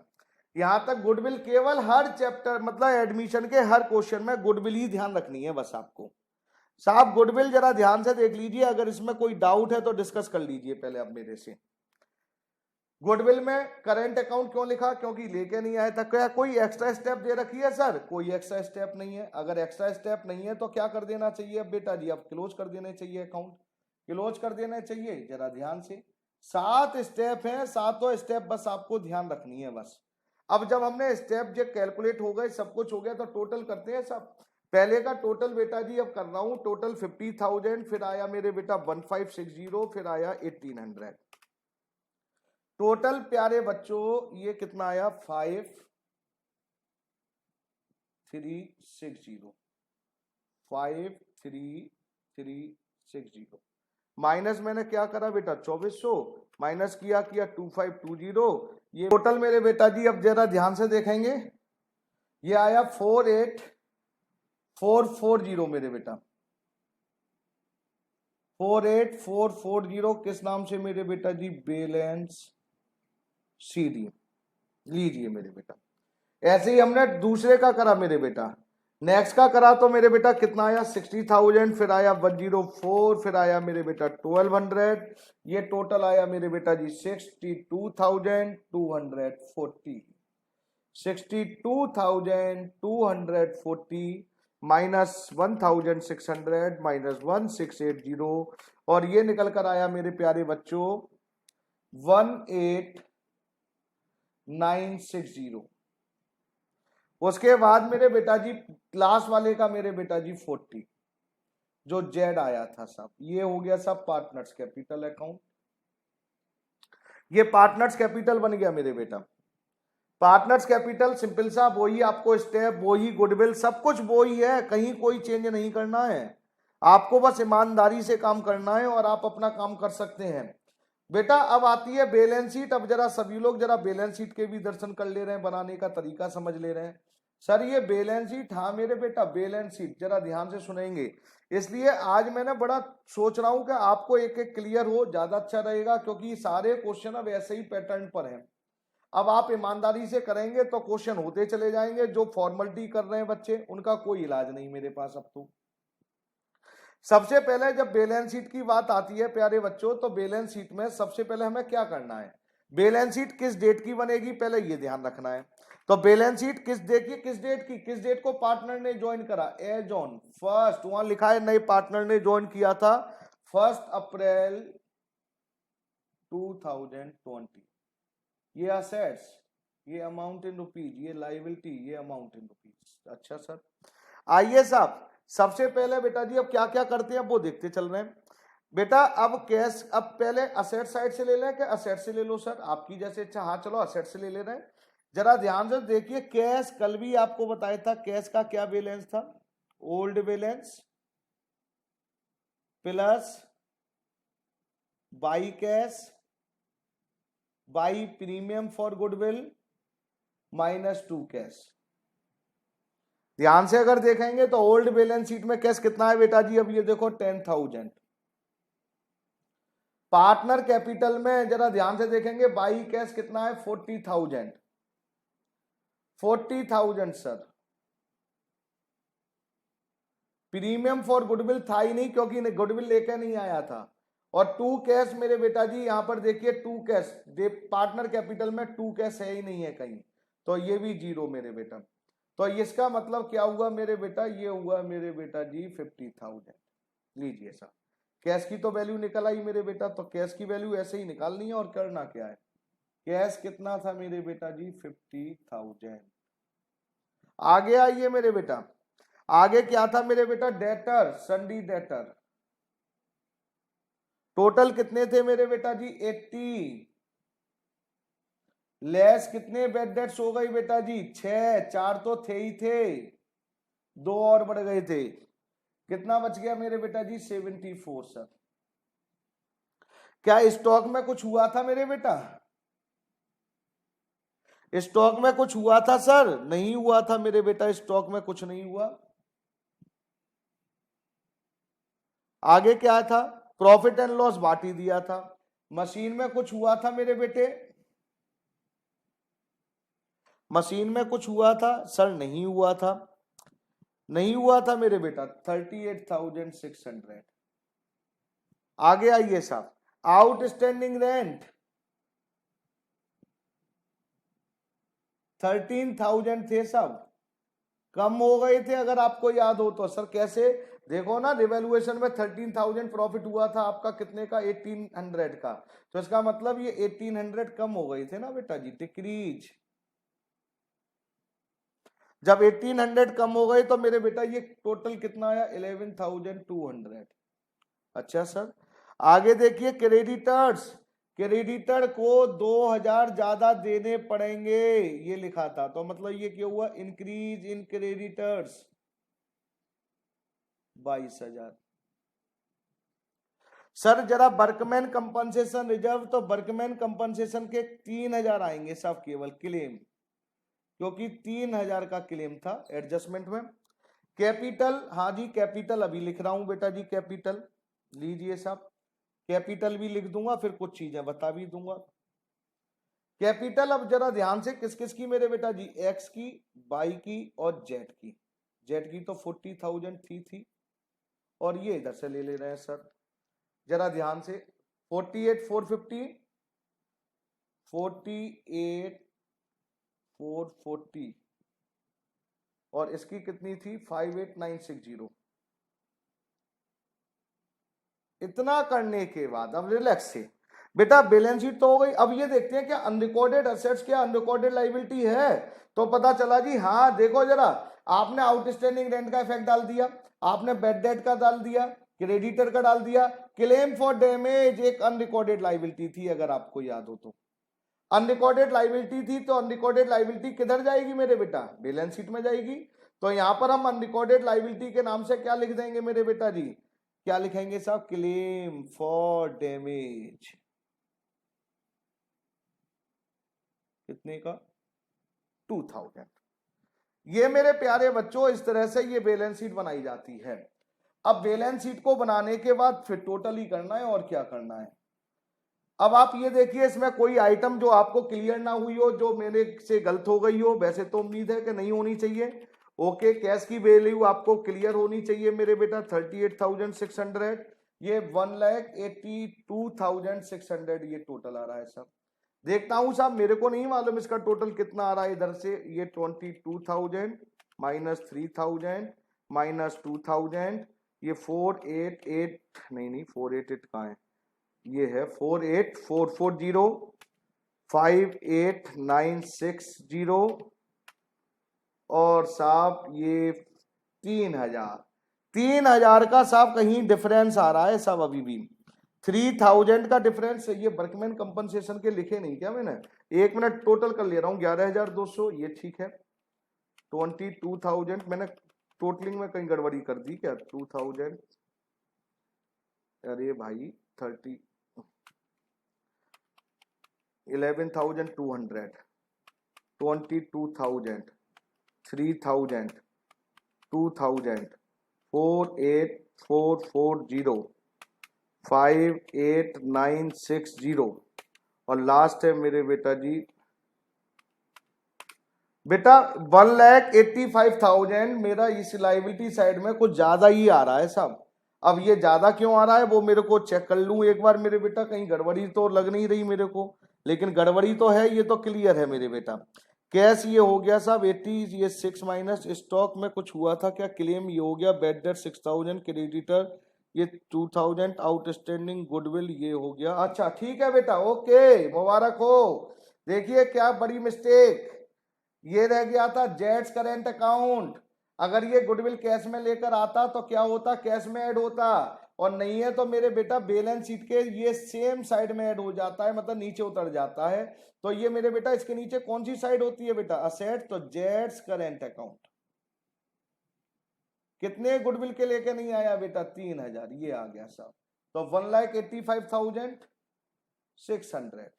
यहां तक गुडविल केवल हर चैप्टर मतलब एडमिशन के हर क्वेश्चन में गुडविल ही ध्यान रखनी है बस आपको। साहब गुडविल जरा ध्यान से देख लीजिए, अगर इसमें कोई डाउट है तो डिस्कस कर लीजिए पहले अब मेरे से। गुडविल में करंट अकाउंट क्यों लिखा? क्योंकि लेके नहीं आया था। क्या कोई एक्स्ट्रा स्टेप दे रखी है सर? कोई एक्स्ट्रा स्टेप नहीं है। अगर एक्स्ट्रा स्टेप नहीं है तो क्या कर देना चाहिए अब बेटा जी? अब क्लोज कर देने चाहिए अकाउंट, क्लोज कर देना चाहिए। जरा ध्यान से, 7 स्टेप है, 7 स्टेप बस आपको ध्यान रखनी है बस। अब जब हमने स्टेप जो कैलकुलेट हो गए, सब कुछ हो गया, तो टोटल करते हैं सब। पहले का टोटल बेटा जी अब कर रहा हूं, टोटल 50,000, फिर आया मेरे बेटा 1560, फिर आया 1800। टोटल प्यारे बच्चों ये कितना आया? 5360, 5360 माइनस मैंने क्या करा बेटा? 2400 माइनस किया 2520। ये टोटल मेरे बेटा जी अब जरा ध्यान से देखेंगे, ये आया 48440 मेरे बेटा, 48440। किस नाम से मेरे बेटा जी? Balance sheet. लीजिए मेरे बेटा। ऐसे ही हमने दूसरे का करा मेरे बेटा, नेक्स्ट का करा तो मेरे बेटा कितना आया? 60,000, फिर आया 104, फिर आया मेरे बेटा 1200। ये टोटल आया मेरे बेटा जी 62,240। 62,240 माइनस 1,600 माइनस 1,680, और ये निकल कर आया मेरे प्यारे बच्चों 18,960। उसके बाद मेरे बेटा जी लास्ट वाले का मेरे बेटा जी 40 जो जेड आया था साहब, ये हो गया साहब पार्टनर्स कैपिटल अकाउंट। ये पार्टनर्स कैपिटल बन गया मेरे बेटा। पार्टनर्स कैपिटल सिंपल सा वही आपको स्टेप, वही गुडविल, सब कुछ वही है, कहीं कोई चेंज नहीं करना है आपको, बस ईमानदारी से काम करना है और आप अपना काम कर सकते हैं बेटा। अब आती है बैलेंस शीट। अब जरा सभी लोग जरा बैलेंस शीट के भी दर्शन कर ले रहे हैं, बनाने का तरीका समझ ले रहे हैं। सर ये बैलेंस शीट, हाँ मेरे बेटा बैलेंस शीट, जरा ध्यान से सुनेंगे। इसलिए आज मैंने बड़ा सोच रहा हूं कि आपको एक एक क्लियर हो, ज्यादा अच्छा रहेगा, क्योंकि सारे क्वेश्चन अब ऐसे ही पैटर्न पर हैं। अब आप ईमानदारी से करेंगे तो क्वेश्चन होते चले जाएंगे। जो फॉर्मेलिटी कर रहे हैं बच्चे उनका कोई इलाज नहीं मेरे पास अब तो। सबसे पहले जब बैलेंस शीट की बात आती है प्यारे बच्चों, तो बैलेंस शीट में सबसे पहले हमें क्या करना है, बैलेंस शीट किस डेट की बनेगी पहले ये ध्यान रखना है। तो बैलेंस शीट किस डेट की, किस डेट को पार्टनर ने ज्वाइन करा, एज ऑन फर्स्ट, वहां लिखा है नए पार्टनर ने ज्वाइन किया था 1 अप्रैल 2020। ये असेट्स, ये अमाउंट इन रुपीज, ये लायबिलिटी, ये अमाउंट इन रुपीज। अच्छा सर, आइए साहब सबसे पहले बेटा जी अब क्या क्या करते हैं वो देखते चल रहे हैं। बेटा अब कैश, अब पहले असेट साइड से ले लें कि असेट से ले लो सर, आपकी जैसे इच्छा। हाँ चलो असेट से ले रहे हैं। जरा ध्यान से देखिए, कैश कल भी आपको बताया था, कैश का क्या बैलेंस था, old balance plus by cash by premium for goodwill minus 2 cash. ध्यान से अगर देखेंगे तो ओल्ड बैलेंस शीट में कैश कितना है बेटा जी, अब ये देखो 10,000। पार्टनर कैपिटल में जरा ध्यान से देखेंगे बाई कैश कितना है 40,000। 40,000 सर। प्रीमियम फॉर गुडविल था ही नहीं क्योंकि गुडविल लेकर नहीं आया था। और 2 कैश मेरे बेटा जी यहां पर देखिए 2 कैश, पार्टनर कैपिटल में 2 कैश है ही नहीं है कहीं, तो ये भी 0 मेरे बेटा। तो इसका मतलब क्या हुआ मेरे बेटा, ये हुआ मेरे बेटा जी 50,000। लीजिए सर, कैश की तो वैल्यू निकल आई मेरे बेटा, तो कैश की वैल्यू ऐसे ही निकालनी है और करना क्या है। कैश कितना था मेरे बेटा जी 50,000। आगे आइए मेरे बेटा, आगे क्या था मेरे बेटा, डेटर, सन्डी डेटर। टोटल कितने थे मेरे बेटा जी 80। लेस कितने बेड डेट्स हो गई बेटा जी 6, 4 तो थे ही थे, 2 और बढ़ गए थे, कितना बच गया मेरे बेटा जी 74 सर। क्या स्टॉक में कुछ हुआ था मेरे बेटा, स्टॉक में कुछ हुआ था सर, नहीं हुआ था मेरे बेटा, स्टॉक में कुछ नहीं हुआ। आगे क्या था, प्रॉफिट एंड लॉस बांट ही दिया था। मशीन में कुछ हुआ था मेरे बेटे, मशीन में कुछ हुआ था सर, नहीं हुआ था, नहीं हुआ था मेरे बेटा 38,600। आगे आइए साहब, आउटस्टैंडिंग रेंट 13,000 थे सब, कम हो गए थे अगर आपको याद हो तो। सर कैसे, देखो ना रिवैल्यूएशन में 13,000 प्रॉफिट हुआ था आपका कितने का 1800 का, तो इसका मतलब ये 1800 कम हो गए थे ना बेटा जी, डिक्रीज। जब 1800 कम हो गए तो मेरे बेटा ये टोटल कितना आया 11,200। अच्छा सर, आगे देखिए क्रेडिटर्स, क्रेडिटर को 2,000 ज्यादा देने पड़ेंगे ये लिखा था, तो मतलब ये क्या हुआ, इंक्रीज इन क्रेडिटर्स 22,000। सर जरा वर्कमैन कंपनसेशन रिजर्व, तो वर्कमैन कंपनसेशन के 3,000 आएंगे सब केवल क्लेम, क्योंकि 3,000 का क्लेम था एडजस्टमेंट में। कैपिटल, हाँ जी कैपिटल अभी लिख रहा हूं बेटा जी, कैपिटल लीजिए साहब, कैपिटल भी लिख दूंगा फिर कुछ चीजें बता भी दूंगा। कैपिटल अब जरा ध्यान से किस किस की मेरे बेटा जी, एक्स की, वाई की और जेड की। जेड की तो 40,000 थी और ये इधर से ले रहे हैं सर, जरा ध्यान से 48,450, 48,440 और इसकी कितनी थी 58,960। इतना करने के बाद अब रिलैक्स से बेटा बैलेंस शीट तो हो गई। अब ये देखते हैं क्या अनरिकॉर्डेड एसेट्स क्या अनरिकॉर्डेड लायबिलिटी है, तो पता चला जी हाँ, देखो जरा, आपने आउटस्टैंडिंग रेंट का इफेक्ट डाल दिया, आपने बेड डेट का डाल दिया, क्रेडिटर का डाल दिया, क्लेम फॉर डैमेज एक अनरिकॉर्डेड लायबिलिटी थी अगर आपको याद हो तो। अनरिकॉर्डेड लायबिलिटी थी तो अनरिकॉर्डेड लायबिलिटी किधर जाएगी मेरे बेटा, बैलेंस शीट में जाएगी। तो यहां पर हम अनरिकॉर्डेड लायबिलिटी के नाम से क्या लिख देंगे मेरे बेटा जी, क्या लिखेंगे साहब, क्लेम फॉर डैमेज, कितने का 2,000। ये मेरे प्यारे बच्चों इस तरह से ये बैलेंस शीट बनाई जाती है। अब बैलेंस शीट को बनाने के बाद फिर टोटल ही करना है और क्या करना है। अब आप ये देखिए, इसमें कोई आइटम जो आपको क्लियर ना हुई हो, जो मेरे से गलत हो गई हो, वैसे तो उम्मीद है कि नहीं होनी चाहिए, ओके, कैश की वैल्यू आपको क्लियर होनी चाहिए मेरे बेटा 38,600, ये 1,82,600 ये टोटल आ रहा है साहब। देखता हूं साहब, मेरे को नहीं मालूम इसका टोटल कितना आ रहा है इधर से। ये 22,000 माइनस 3,000 माइनस 2,000, ये 488 नहीं 488 कहाँ है, ये है 48440 58960 और साहब ये 3,000 का साहब कहीं डिफरेंस आ रहा है साहब अभी भी 3,000 का डिफरेंस। ये वर्कमैन कंपनसेशन के लिखे नहीं क्या मैंने, 1 मिनट टोटल कर ले रहा हूं 11,200, ये ठीक है। 22,000 मैंने टोटलिंग में कहीं गड़बड़ी कर दी क्या, 2,000 अरे भाई 11,200 22,000 3,000 2,000 48440 58960 और लास्ट है मेरे बेटा जी बेटा 1,85,000 मेरा इस लाइबिलिटी साइड में कुछ ज्यादा ही आ रहा है साहब। अब ये ज्यादा क्यों आ रहा है वो मेरे को चेक कर लूं एक बार मेरे बेटा, कहीं गड़बड़ी तो लग नहीं रही मेरे को, लेकिन गड़बड़ी तो है, ये तो क्लियर है मेरे बेटा। कैश ये हो गया साहब 80, ये 6 माइनस स्टॉक में कुछ हुआ था क्या, क्लेम ये हो गया, बैड डेट 6,000, क्रेडिटर ये 2,000, आउटस्टैंडिंग गुडविल ये हो गया। अच्छा ठीक है बेटा, ओके मुबारक हो। देखिए क्या बड़ी मिस्टेक, ये रह गया था जेट्स करेंट अकाउंट। अगर ये गुडविल कैश में लेकर आता तो क्या होता, कैश में ऐड होता, और नहीं है तो मेरे बेटा बैलेंस शीट के ये सेम साइड में ऐड हो जाता है, मतलब नीचे उतर जाता है। तो ये मेरे बेटा इसके नीचे कौन सी साइड होती है बेटा, असेट, तो जेट्स करेंट अकाउंट। कितने गुडविल के लेके नहीं आया बेटा, 3,000, ये आ गया साहब। तो 1,85,600।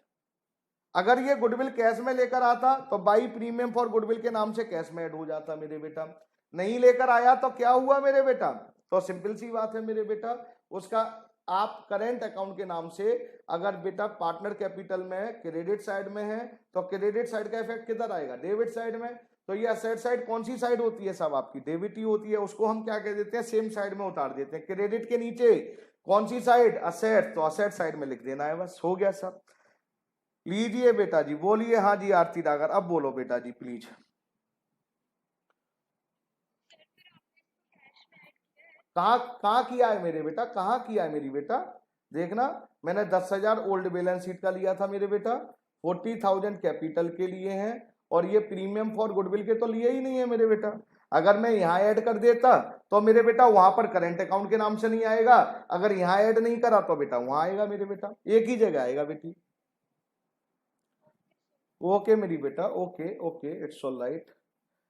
अगर ये गुडविल कैश में लेकर आता तो बाई प्रीमियम फॉर गुडविल के नाम से कैश में ऐड हो जाता मेरे बेटा। नहीं लेकर आया तो क्या हुआ मेरे बेटा, तो सिंपल सी बात है मेरे बेटा, उसका आप करेंट अकाउंट के नाम से, अगर बेटा पार्टनर कैपिटल में क्रेडिट साइड में है तो क्रेडिट साइड का इफेक्ट किधर आएगा, डेबिट साइड में। तो ये असेट साइड कौन सी साइड होती है साहब आपकी, डेबिट ही होती है, उसको हम क्या कह देते हैं, सेम साइड में उतार देते हैं। क्रेडिट के नीचे कौन सी साइड, असेट, तो असेट साइड में लिख देना है, बस हो गया साहब। लीजिए बेटा जी, बोलिए। हाँ जी आरती डागर, अब बोलो बेटा जी प्लीज। कहाँ किया है मेरे बेटा, कहाँ किया है मेरी बेटा, देखना मैंने 10,000 ओल्ड बैलेंस शीट का लिया था मेरे बेटा, 40,000 कैपिटल के लिए हैं, और ये प्रीमियम फॉर गुडविल के तो लिए ही नहीं है मेरे बेटा। अगर मैं यहाँ ऐड कर देता तो मेरे बेटा वहां पर करंट अकाउंट के नाम से नहीं आएगा, अगर यहाँ ऐड नहीं करा तो बेटा वहां आएगा मेरे बेटा, एक ही जगह आएगा बेटी। ओके मेरी बेटा, okay okay, it's all right.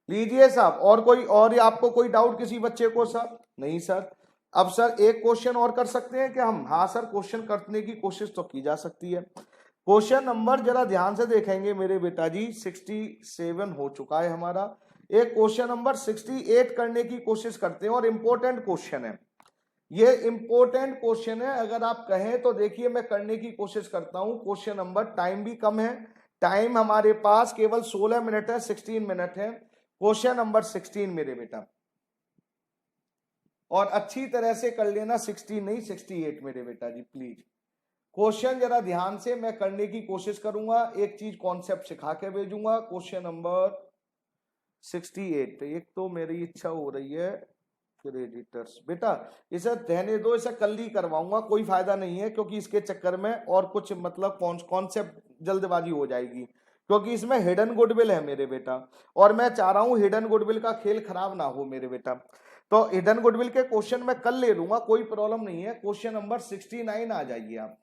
लीजिए साहब, और कोई, और आपको कोई डाउट किसी बच्चे को साहब, नहीं सर। अब सर एक क्वेश्चन और कर सकते हैं क्या हम, हाँ सर क्वेश्चन करने की कोशिश तो की जा सकती है। क्वेश्चन नंबर जरा ध्यान से देखेंगे मेरे बेटा जी, 67 हो चुका है हमारा। एक क्वेश्चन नंबर 68 करने की कोशिश करते हैं, और इंपॉर्टेंट क्वेश्चन है ये, इंपॉर्टेंट क्वेश्चन है। अगर आप कहें तो देखिए मैं करने की कोशिश करता हूं। क्वेश्चन नंबर, टाइम भी कम है, टाइम हमारे पास केवल 16 मिनट है, 16 मिनट है। क्वेश्चन नंबर 16 मेरे बेटा, और अच्छी तरह से कर लेना, 16 नहीं 68 मेरे बेटा जी प्लीज। क्वेश्चन जरा ध्यान से मैं करने की कोशिश करूंगा, एक चीज कॉन्सेप्ट सिखा के भेजूंगा। क्वेश्चन नंबर 68, एक तो मेरी इच्छा हो रही है क्रेडिटर्स, बेटा इसे रहने दो, इसे कल ही करवाऊंगा, कोई फायदा नहीं है, क्योंकि इसके चक्कर में और कुछ मतलब कॉन्सेप्ट जल्दबाजी हो जाएगी, क्योंकि इसमें हिडन गुडविल है मेरे बेटा, और मैं चाह रहा हूं हिडन गुडविल का खेल खराब ना हो मेरे बेटा। तो हिडन गुडविल के क्वेश्चन मैं कल ले लूंगा, कोई प्रॉब्लम नहीं है। क्वेश्चन नंबर 69 आ जाइए आप,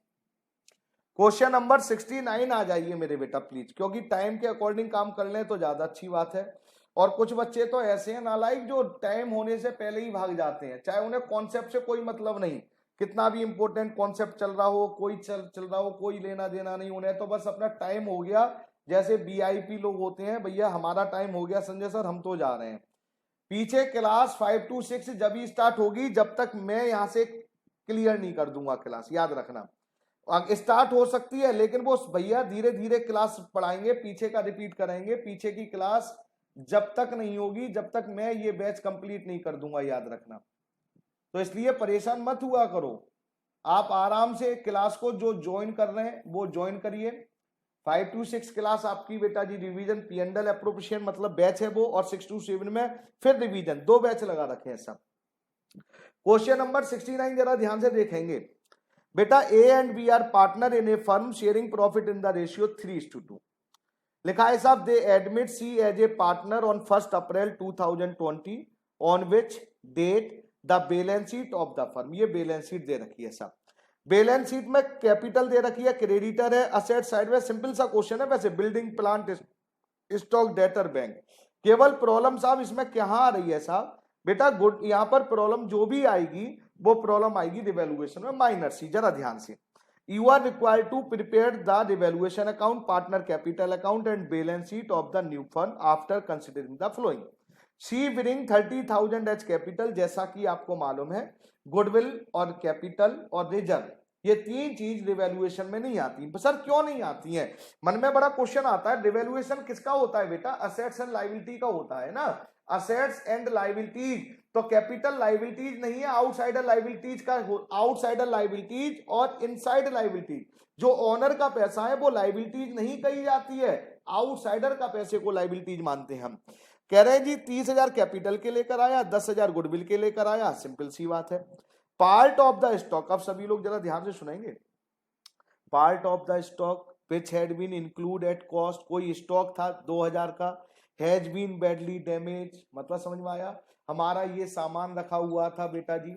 क्वेश्चन नंबर 69 आ जाइए मेरे बेटा प्लीज, क्योंकि टाइम के अकॉर्डिंग काम कर लें तो ज्यादा अच्छी बात है। और कुछ बच्चे तो ऐसे हैं नालायक जो टाइम होने से पहले ही भाग जाते हैं, चाहे उन्हें कॉन्सेप्ट से कोई मतलब नहीं, कितना भी इंपॉर्टेंट कॉन्सेप्ट चल रहा हो, कोई चल रहा हो, कोई लेना देना नहीं, उन्हें तो बस अपना टाइम हो गया, जैसे वीआईपी लोग होते हैं, भैया हमारा टाइम हो गया संजय सर हम तो जा रहे हैं। पीछे क्लास 5 to 6 जब ही स्टार्ट होगी, जब तक मैं यहां से क्लियर नहीं कर दूंगा क्लास, याद रखना। स्टार्ट हो सकती है लेकिन वो भैया धीरे धीरे क्लास पढ़ाएंगे, पीछे का रिपीट करेंगे, पीछे की क्लास जब तक नहीं होगी जब तक मैं ये बैच कंप्लीट नहीं कर दूंगा, याद रखना। तो इसलिए परेशान मत हुआ करो, आप आराम से क्लास को जो ज्वाइन कर रहे हैं वो ज्वाइन करिए। 5 to 6 क्लास आपकी बेटा जी रिवीजन P&L एप्रोप्रिएशन मतलब बैच है वो, और 6 to 7 में फिर रिवीजन, 2 बैच लगा रखे हैं सब। क्वेश्चन नंबर 69 जरा ध्यान से देखेंगे बेटा। A and B are partner in a firm sharing profit in the ratio 3:2। लिखा है साहब, they admit C as a partner on 1 April 2020 on which date the balance sheet of the firm. ये balance sheet दे रखी है साहब, balance sheet में capital दे रखी है, क्रेडिटर है, असेट साइड में। सिंपल सा क्वेश्चन है वैसे, building plant stock debtor bank. केवल प्रॉब्लम साहब इसमें क्या आ रही है साहब बेटा, गुड यहां पर प्रॉब्लम जो भी आएगी वो प्रॉब्लम आएगी रिवैल्यूएशन में माइनर सी। जरा ध्यान से, you are required to prepare the revaluation account, partner capital account and balance sheet of the new fund after considering the following. C bring 30,000 as capital, जैसा कि आपको मालूम है गुडविल और कैपिटल और रिजर्व ये तीन चीज रिवैल्यूएशन में नहीं आती। सर क्यों नहीं आती है? मन में बड़ा क्वेश्चन आता है, रिवैल्यूएशन किसका होता है बेटा? असेट्स एंड लायबिलिटी का होता है ना, असेट्स एंड लायबिलिटीज। तो कैपिटल लायबिलिटीज नहीं है, आउटसाइडर लायबिलिटीज का, आउटसाइडर लायबिलिटीज और इनसाइड लायबिलिटीज। जो ओनर का पैसा है वो लायबिलिटीज नहीं कही जाती है, आउटसाइडर का पैसे को लायबिलिटीज मानते हैं हम। कह रहे हैं जी 30,000 कैपिटल के लेकर आया, 10,000 गुडविल के लेकर आया, सिंपल सी बात है। पार्ट ऑफ द स्टॉक, अब सभी लोग जरा ध्यान से सुनेंगे। Part of the stock which had been include at cost, कोई स्टॉक था 2,000 का, हैज बीन बैडली डैमेज, मतलब समझ में आया, हमारा ये सामान रखा हुआ था बेटा जी,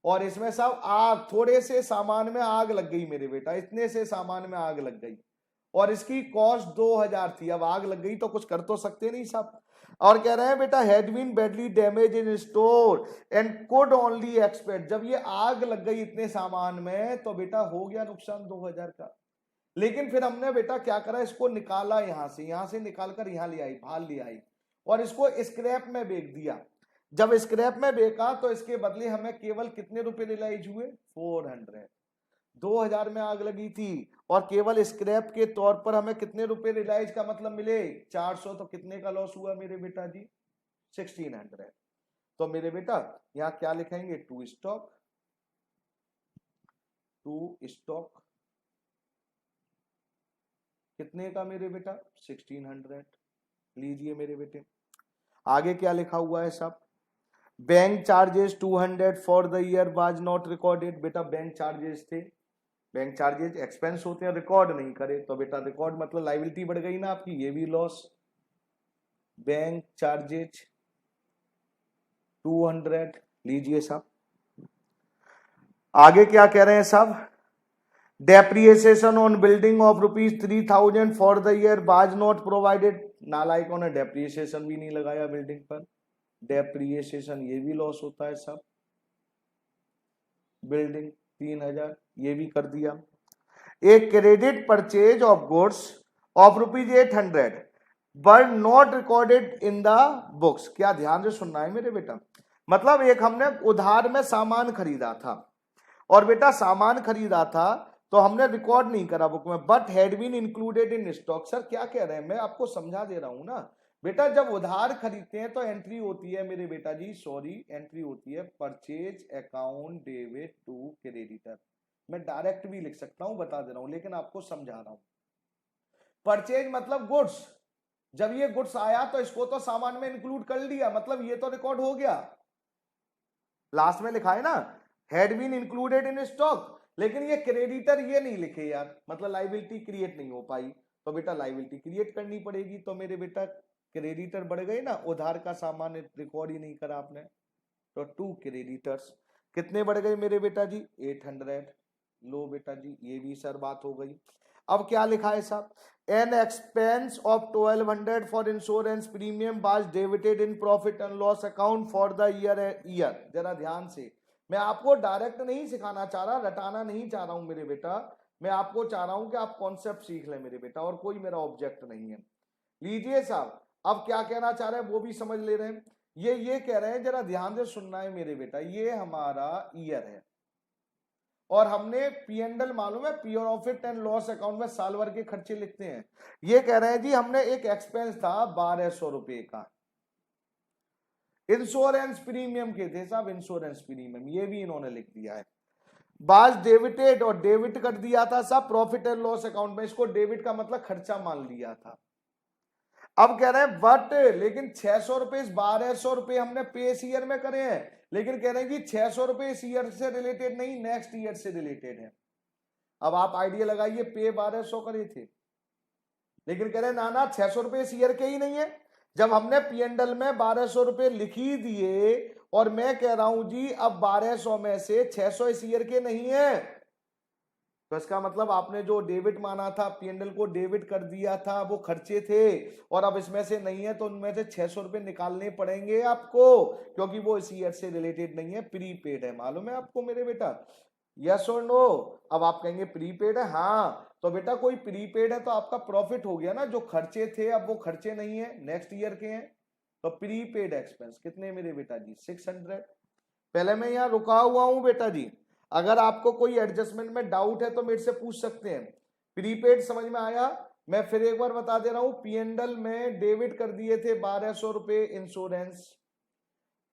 और इसमें सब आग, थोड़े से सामान में आग लग गई मेरे बेटा, इतने से सामान में आग लग गई और इसकी कॉस्ट 2,000 थी। अब आग लग गई तो कुछ कर तो सकते नहीं साहब। और कह रहे हैं बेटा had been badly damage in store and could only expect, जब ये आग लग गई इतने सामान में तो बेटा हो गया नुकसान 2,000 का। लेकिन फिर हमने बेटा क्या करा, इसको निकाला यहां से निकालकर यहां ले आई, बाहर ले आई और इसको स्क्रैप में बेच दिया। जब स्क्रैप में बेचा तो इसके बदले हमें केवल कितने रुपए रियलाइज हुए? 400। 2,000 में आग लगी थी और केवल स्क्रैप के तौर पर हमें कितने रुपए रियलाइज का मतलब मिले? 400। तो कितने का लॉस हुआ मेरे बेटा जी? 1,600। तो मेरे बेटा यहां क्या लिखेंगे? टू स्टॉक कितने का मेरे बेटा? 1,600। लीजिए मेरे बेटे, आगे क्या लिखा हुआ है साहब? Bank charges 200 for the year was not recorded. बेटा बैंक चार्जेस थे, बैंक चार्जेस एक्सपेंस होते हैं, रिकॉर्ड नहीं करे तो बेटा रिकॉर्ड मतलब लायबिलिटी बढ़ गई ना आपकी, ये भी लॉस। बैंक चार्जेस 200, लीजिए साहब। आगे क्या कह रहे हैं साहब? Depreciation on building of ₹3,000 for the year was not provided. नालायकों ने डेप्रिसिएशन भी नहीं लगाया बिल्डिंग पर, डेप्रिसिएशन ये भी लॉस होता है सब। बिल्डिंग 3,000 ये भी कर दिया। एक credit purchase of goods of ₹800 but not recorded in the books. क्या ध्यान से सुनना है मेरे बेटा, मतलब एक हमने उधार में सामान खरीदा था और बेटा सामान खरीदा था तो हमने रिकॉर्ड नहीं करा बुक में, but had been included in stock. Sir क्या कह रहे हैं, मैं आपको समझा दे रहा हूं ना बेटा। जब उधार खरीदते हैं तो एंट्री होती है मेरे बेटा जी, एंट्री होती है purchase account debit to creditor. मैं डायरेक्ट भी लिख सकता हूं, बता दे रहा हूं, लेकिन आपको समझा रहा हूं। परचेज मतलब गुड्स, जब ये गुड्स आया तो इसको तो सामान में इंक्लूड कर लिया, मतलब ये तो रिकॉर्ड हो गया। लास्ट में लिखा है ना had been included in stock, लेकिन ये क्रेडिटर ये नहीं लिखे यार, मतलब लायबिलिटी क्रिएट नहीं हो पाई, तो बेटा लायबिलिटी क्रिएट करनी पड़ेगी। तो मेरे बेटा क्रेडिटर बढ़ गए ना, उधार का सामान रिकॉर्ड ही नहीं करा आपने, तो 2 क्रेडिटर्स कितने बढ़ गए मेरे बेटा जी? 800। लो बेटा जी ये भी सर बात हो गई। अब क्या लिखा है साहब? An expense of 1,200 for insurance premium was debited in profit and loss account for the year. जरा ध्यान से, मैं आपको डायरेक्ट नहीं सिखाना चाह रहा, रटाना नहीं चाह रहा हूं मेरे बेटा, मैं आपको चाह रहा हूं कि आप कॉन्सेप्ट सीख लें मेरे बेटा, और कोई मेरा ऑब्जेक्ट नहीं है। लीजिए साहब, अब क्या कहना चाह रहे हैं वो भी समझ ले रहे हैं। ये कह रहे हैं, जरा ध्यान से सुनना है मेरे बेटा, ये हमारा ईयर है और हमने P&L मालूम है, प्रॉफिट एंड लॉस अकाउंट में साल भर के खर्चे लिखते हैं। ये कह रहे हैं जी हमने एक एक्सपेंस था 1200 रुपए का, इंश्योरेंस प्रीमियम के थे साहब, इंश्योरेंस प्रीमियम, ये भी इन्होंने लिख दिया है। बाज डेबिटेड और डेबिट कर दिया था साहब प्रॉफिट एंड लॉस अकाउंट में, इसको डेबिट का मतलब खर्चा मान लिया था। अब कह रहे हैं बट लेकिन 600 रुपए, 1200 रुपए हमने पे इस ईयर में करे हैं, लेकिन कह रहे हैं कि 600 रुपए इस ईयर से रिलेटेड नहीं, नेक्स्ट ईयर से रिलेटेड है। अब आप आइडिया लगाइए, पे 1200 करे थे, लेकिन कह रहे हैं ना 600 रुपए इस ईयर के ही नहीं है। जब हमने P&L में 1200 रुपए लिख ही दिए और मैं कह रहा हूं जी अब 1200 में से 600 इस ईयर के नहीं है, तो इसका मतलब आपने जो डेबिट माना था, P&L को डेबिट कर दिया था, वो खर्चे थे और अब इसमें से नहीं है, तो उनमें से 600 रुपए निकालने पड़ेंगे आपको, क्योंकि वो इस ईयर से रिलेटेड नहीं है, प्रीपेड है। मालूम है आपको मेरे बेटा, यस और नो? अब आप कहेंगे प्रीपेड है, हाँ तो बेटा कोई प्रीपेड है तो आपका प्रॉफिट हो गया ना, जो खर्चे थे अब वो खर्चे नहीं है, नेक्स्ट ईयर के हैं, तो प्रीपेड एक्सपेंस कितने मेरे बेटा जी 600। पहले मैं यहाँ रुका हुआ हूं बेटा जी, अगर आपको कोई एडजस्टमेंट में डाउट है तो मेरे से पूछ सकते हैं। प्रीपेड समझ में आया? मैं फिर एक बार बता दे रहा हूं, P&L में डेबिट कर दिए थे 1200 रुपए इंश्योरेंस,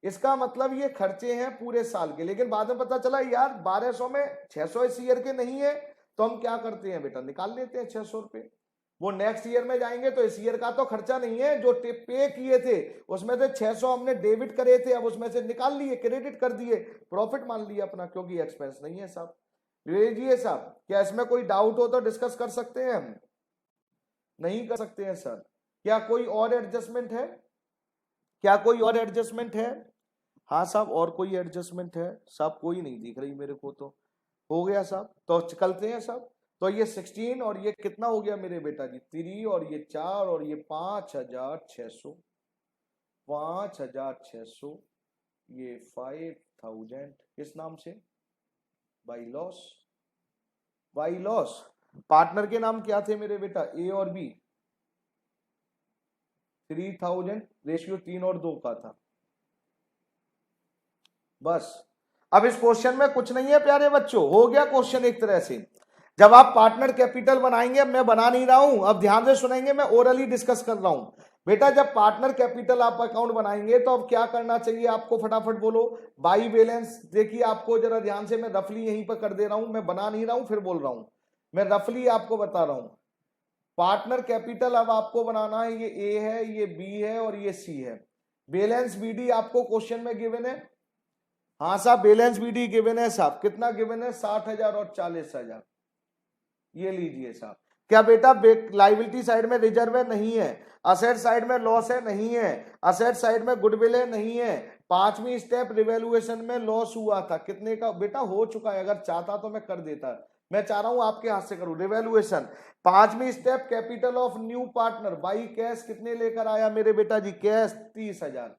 इसका मतलब ये खर्चे हैं पूरे साल के, लेकिन बाद में पता चला यार 1200 में 600 इस ईयर के नहीं है, तो हम क्या करते हैं बेटा, निकाल लेते हैं 600 रुपए। वो नेक्स्ट ईयर में जाएंगे तो इस ईयर का तो खर्चा नहीं है, जो पे किए थे उसमें से 600 हमने डेबिट करे थे, अब उसमें से निकाल लिए, क्रेडिट कर दिए, प्रॉफिट मान लिया अपना, क्योंकि एक्सपेंस नहीं है साहब। लीजिए साहब, क्या इसमें कोई डाउट हो तो डिस्कस कर सकते हैं हम? नहीं कर सकते हैं सर। क्या कोई और एडजस्टमेंट है? क्या कोई और एडजस्टमेंट है? हाँ साहब, और कोई एडजस्टमेंट है साहब? कोई नहीं दिख रही मेरे को, तो हो गया साहब, तो चलते हैं साहब। तो ये 16 और ये कितना हो गया मेरे बेटा जी 3 और ये 4 और ये 5600, 5600, ये 5000 किस नाम से? By loss. By loss partner के नाम क्या थे मेरे बेटा, ए और बी। 3000 रेशियो 3 और 2 का था, बस। अब इस क्वेश्चन में कुछ नहीं है प्यारे बच्चों, हो गया क्वेश्चन एक तरह से। जब आप पार्टनर कैपिटल बनाएंगे, अब मैं बना नहीं रहा हूं, अब ध्यान से सुनेंगे, मैं ओरली डिस्कस कर रहा हूं बेटा। जब पार्टनर कैपिटल आप अकाउंट बनाएंगे तो अब क्या करना चाहिए आपको, फटाफट बोलो। बाई बैलेंस, देखिए आपको जरा ध्यान से, मैं रफली यहीं पर कर दे रहा हूं, मैं बना नहीं रहा हूं, फिर बोल रहा हूं, मैं रफली आपको बता रहा हूं। पार्टनर कैपिटल अब आपको बनाना है, ये ए है, ये बी है और ये सी है। बैलेंस बीडी आपको क्वेश्चन में गिवन है, हाँ साहब बैलेंस बीडी गिवन है साहब, कितना गिवन है 60,000 और 40,000, ये लीजिए साहब। क्या बेटा लाइबिलिटी साइड में रिजर्व है? नहीं है। असेट साइड में लॉस है? नहीं है। असेट साइड में गुडविल है? नहीं है। पांचवी स्टेप रिवैल्यूएशन में लॉस हुआ था, कितने का बेटा? हो चुका है, अगर चाहता तो मैं कर देता, मैं चाह रहा हूं आपके हाथ से करूं रिवैल्यूएशन। पांचवी step capital of new partner by cash, कितने लेकर आया मेरे बेटा जी? कैश 30,000।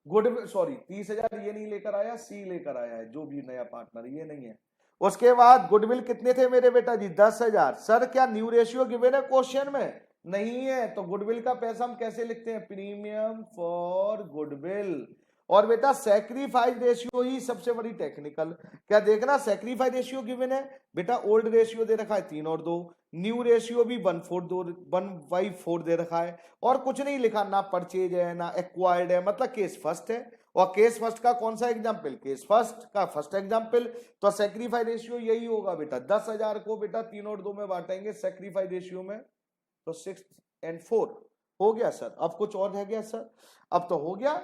गुडविल सॉरी 30,000 ये नहीं लेकर आया, सी लेकर आया है, जो भी नया पार्टनर, ये नहीं है। उसके बाद गुडविल कितने थे मेरे बेटा जी? 10,000। सर क्या न्यू रेशियो गिवन है क्वेश्चन में? नहीं है। तो गुडविल का पैसा हम कैसे लिखते हैं? Premium for goodwill. और बेटा सैक्रिफाइस रेशियो ही सबसे बड़ी टेक्निकल, क्या देखना सैक्रिफाइस रेशियो गिवन है बेटा, ओल्ड रेशियो दे रखा है 3 और 2, न्यू रेशियो भी 1/4 दे रखा है, और कुछ नहीं लिखा, ना परचेज है ना एक्वायर्ड है, मतलब केस फर्स्ट है। और केस फर्स्ट का कौन सा एग्जाम्पल? केस फर्स्ट का फर्स्ट एग्जाम्पल। तो सैक्रिफाइस रेशियो यही होगा बेटा, 10,000 को बेटा 3 और 2 में बांटेंगे सैक्रिफाइस रेशियो में, तो 6 और 4 हो गया सर। अब कुछ और रह गया सर? अब तो हो गया,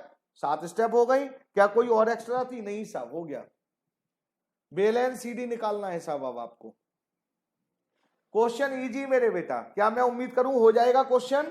7 स्टेप हो गई। क्या कोई और एक्स्ट्रा थी? नहीं साहब, हो गया। बैलेंस सीडी निकालना है साहब अब आपको। क्वेश्चन इजी मेरे बेटा, क्या मैं उम्मीद करूं हो जाएगा क्वेश्चन?